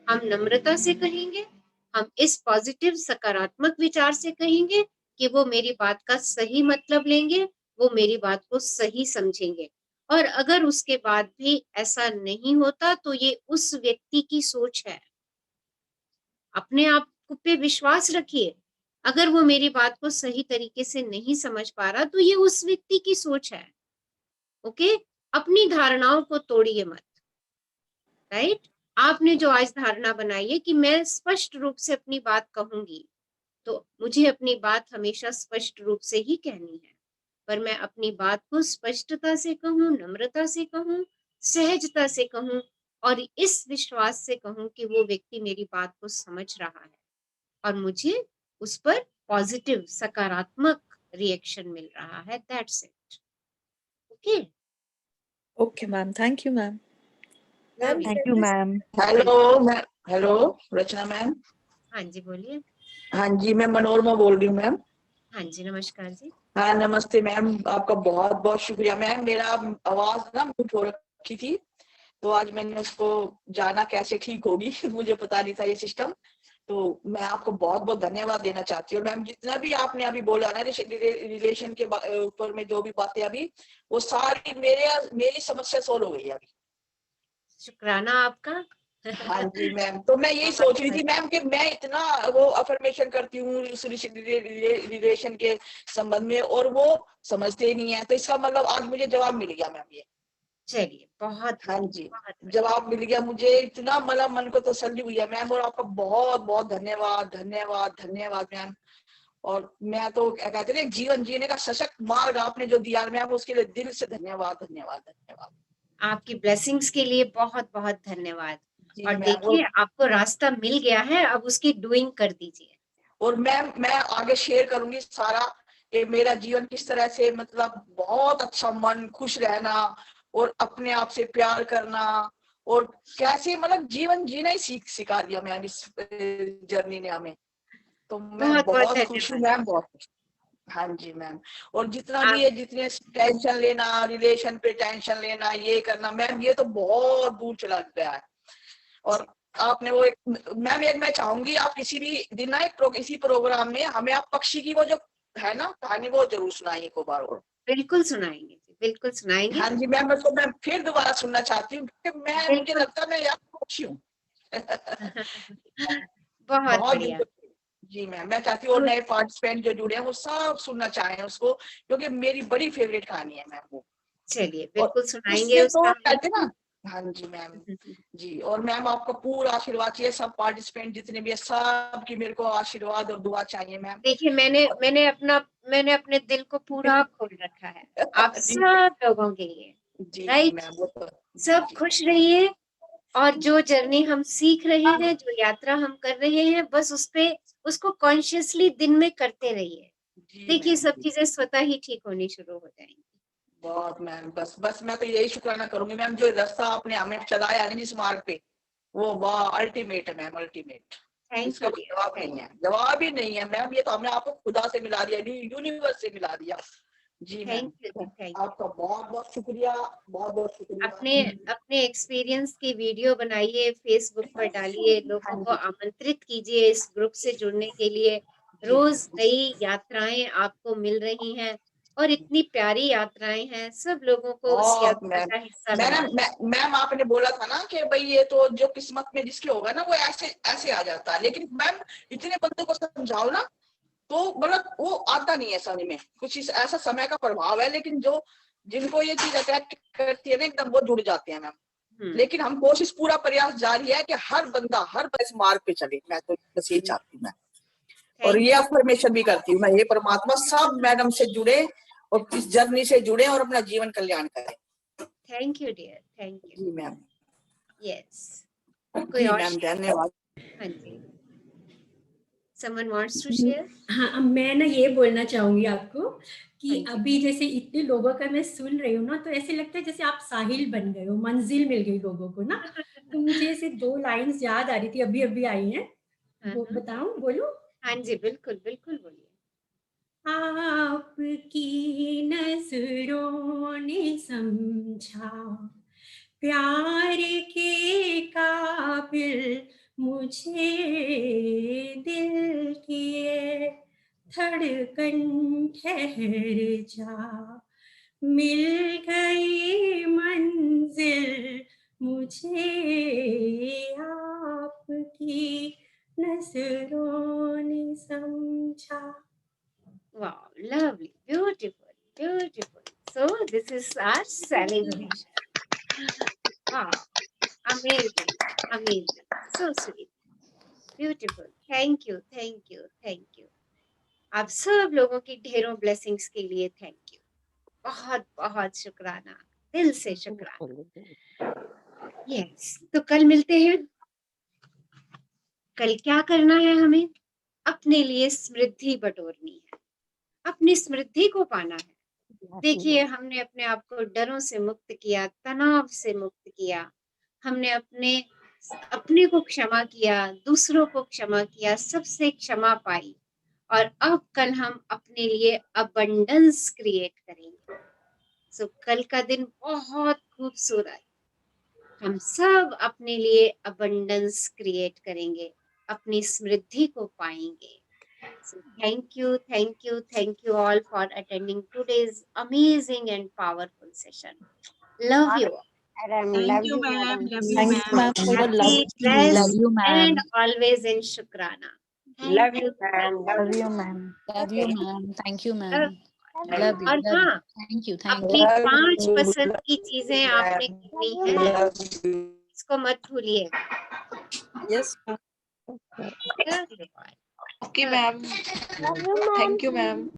हम नम्रता से कहेंगे, हम इस पॉजिटिव सकारात्मक विचार से कहेंगे कि वो मेरी बात का सही मतलब लेंगे, वो मेरी बात को सही समझेंगे। और अगर उसके बाद भी ऐसा नहीं होता तो ये उस व्यक्ति की सोच है। अपने आप पे विश्वास रखिए। अगर वो मेरी बात को सही तरीके से नहीं समझ पा रहा तो ये उस व्यक्ति की सोच है। ओके, अपनी धारणाओं को तोड़िए मत, राइट? आपने जो आज धारणा बनाई है कि मैं स्पष्ट रूप से अपनी बात कहूंगी, तो मुझे अपनी बात हमेशा स्पष्ट रूप से ही कहनी है, पर मैं अपनी बात को स्पष्टता से कहूँ, नम्रता से कहूँ, सहजता से कहूँ और इस विश्वास से कहूँ कि वो व्यक्ति मेरी बात को समझ रहा है और मुझे उस पर पॉजिटिव सकारात्मक रिएक्शन मिल रहा है। That's it. Okay, Okay, ma'am. Thank you, ma'am. Ma'am thank you ma'am. Hello ma'am. Hello Rachna ma'am. हाँ जी बोलिए। हाँ जी, मैं मनोरमा बोल रही हूँ मैम। हाँ जी नमस्कार जी। हाँ नमस्ते मैम, आपका बहुत बहुत शुक्रिया मैम। मेरा आवाज ना म्यूट हो रखी थी तो आज मैंने उसको जाना कैसे ठीक होगी मुझे पता नहीं था ये सिस्टम। तो मैं आपको बहुत बहुत धन्यवाद देना चाहती हूँ मैम। जितना भी आपने अभी बोला ना रिलेशन के ऊपर में जो भी बातें अभी, वो सारी मेरी समस्या सोल्व हो गई अभी। शुक्राना आपका। हाँ जी मैम। तो मैं यही सोच रही थी मैम कि मैं इतना वो अफर्मेशन करती हूँ उस रिलेशन के संबंध में और वो समझते ही नहीं है, तो इसका मतलब आज मुझे जवाब मिल गया मैम। ये चलिए बहुत हाँ जी जवाब मिल गया मुझे, इतना मतलब मन को तसल्ली हुई है मैम। और आपका बहुत बहुत धन्यवाद धन्यवाद धन्यवाद मैम। और मैं तो क्या कहते हैं जीवन जीने का सशक्त मार्ग आपने जो दिया मैम, उसके लिए दिल से धन्यवाद धन्यवाद धन्यवाद। आपकी ब्लेसिंग्स के लिए बहुत बहुत धन्यवाद। जी और मैम। देखिए आपको रास्ता मिल गया है, अब उसकी डूइंग कर दीजिए। और मैम मैं आगे शेयर करूंगी सारा कि मेरा जीवन किस तरह से मतलब बहुत अच्छा मन खुश रहना और अपने आप से प्यार करना और कैसे मतलब जीवन जीना ही सिखा दिया मैम इस जर्नी ने हमें। तो मैं बहुत बहुत बहुत खुश हूँ धन्यवाद। मैम, बहुत खुश। हाँ जी मैम। और जितना भी है, जितने टेंशन लेना, रिलेशन पे टेंशन लेना, ये करना मैम, ये तो बहुत दूर चला गया है। और आपने वो मैम एक मैं चाहूंगी आप किसी भी दिन ना इसी प्रोग्राम में हमें आप पक्षी की वो जो है ना कहानी वो जरूर सुनाइए को बार और। बिल्कुल सुनाएंगे, बिल्कुल सुनाएंगे। हाँ जी मैम, उसको मैं फिर दोबारा सुनना चाहती हूँ क्योंकि मैं मुझे लगता है मैं यार पक्षी हूँ बहुत बहुत बढ़िया। जी मैम, मैं चाहती हूँ और नए पार्टिसिपेंट जो जुड़े हैं वो सब सुनना चाहें उसको, क्योंकि मेरी बड़ी फेवरेट कहानी है मैम वो। चलिए और बिल्कुल सुनाएंगे उससे उसका तो कहते हैं ना, हाँ जी मैम जी। और मैम आपका पूरा आशीर्वाद चाहिए, सब पार्टिसिपेंट जितने भी है सब की मेरे को आशीर्वाद और दुआ चाहिए मैम। देखिए मैंने अपने दिल को पूरा खोल रखा है आप जी सब लोगों के लिए, जी राइट? मैम, वो तो सब जी खुश रहिए और जो जर्नी हम सीख रहे हैं, जो यात्रा हम कर रहे हैं, बस उसको कॉन्शियसली दिन में करते रहिए। जी देखिए मैम, सब जी। चीजें स्वतः ही ठीक होनी शुरू हो जाएंगी। बहुत मैम, बस मैं तो यही शुक्राना करूंगी मैम, जो रास्ता आपने हमें चलाया है जिस मार्ग पे, वो वाह अल्टीमेट है मैम, अल्टीमेट। थैंक इसका यू कोई डियर, जवाब नहीं है, जवाब ही नहीं है मैम, ये तो हमने आपको खुदा से मिला दिया, यूनिवर्स से मिला दिया। जी ma'am, thank you, thank you. आपका बहुत बहुत शुक्रिया, बहुत बहुत शुक्रिया। अपने एक्सपीरियंस की वीडियो बनाइए, फेसबुक पर डालिए, लोगों को आमंत्रित कीजिए इस ग्रुप से जुड़ने के लिए। रोज नई यात्राएं आपको मिल रही हैं और इतनी प्यारी यात्राएं हैं, सब लोगों को उस यात्रा का हिस्सा बनाइए। मैम आपने बोला था ना कि भाई ये तो जो किस्मत में जिसके होगा ना वो ऐसे ऐसे आ जाता है, लेकिन मैम इतने बंदों को समझाओ ना तो मतलब वो आता नहीं है समझ में, कुछ ऐसा समय का प्रभाव है, लेकिन जो जिनको ये चीज अट्रैक्ट करती है ना एकदम वो जुड़ जाते हैं मैम। लेकिन हम कोशिश पूरा प्रयास जारी है कि हर बंदा इस मार्ग पे चले, मैं तो बस ये चाहती हूँ मैं, और ये अफर्मेशन भी करती हूँ मैं, ये परमात्मा सब मैडम से जुड़े और इस जर्नी से जुड़े और अपना जीवन कल्याण करें। Thank you dear, thank you. जी मैम, यस, जी मैम, धन्यवाद। हाँ जी, someone wants to share? हाँ, मैं ना ये बोलना चाहूंगी आपको कि अभी जैसे इतने लोगों का मैं सुन रही हूँ ना, तो ऐसे लगता है जैसे आप साहिल बन गए हो, मंजिल मिल गई लोगों को ना। तो मुझे ऐसे 2 लाइन्स याद आ रही थी, अभी आई हैं, वो बताऊं, बोलूं? हाँ जी, बिल्कुल बिल्कुल बोलिए। आपकी नजरों ने समझा प्यार के काबिल मुझे, दिल किए धड़कन ठहर जा, मिल गई मंजिल मुझे, आपकी नजरों ने समझा। Wow, lovely, beautiful, beautiful. So this is our celebration. Wow, amazing, amazing, so sweet, beautiful. Thank you, thank you, thank you. आप सब लोगों की ढेरों ब्लेसिंग्स के लिए थैंक यू, बहुत बहुत शुक्राना, दिल से शुक्राना। यस, तो कल मिलते हैं। कल क्या करना है हमें? अपने लिए समृद्धि बटोरनी है, अपनी समृद्धि को पाना है। देखिए हमने अपने आप को डरों से मुक्त किया, तनाव से मुक्त किया, हमने अपने को क्षमा किया, दूसरों को क्षमा किया, सबसे क्षमा पाई, और अब कल हम अपने लिए अबंडेंस क्रिएट करेंगे। सो कल का दिन बहुत खूबसूरत, हम सब अपने लिए अबंडेंस क्रिएट करेंगे, अपनी समृद्धि को पाएंगे। So thank you all for attending today's amazing and powerful session. Love you all. Thank you, ma'am. Thanks, ma'am, for the love. Happy, blessed, Love you, and ma'am. always in Shukrana. Love you, ma'am. Love you, ma'am. Love you, ma'am. Thank you, Love, ma'am. Love you. और Love you. हाँ, Thank you. Thank अपनी you. 5 पसंद की चीजें आपने करनी है, इसको मत भूलिएगा। Yes, ma'am. Love you all. Okay, ma'am. Thank you, ma'am.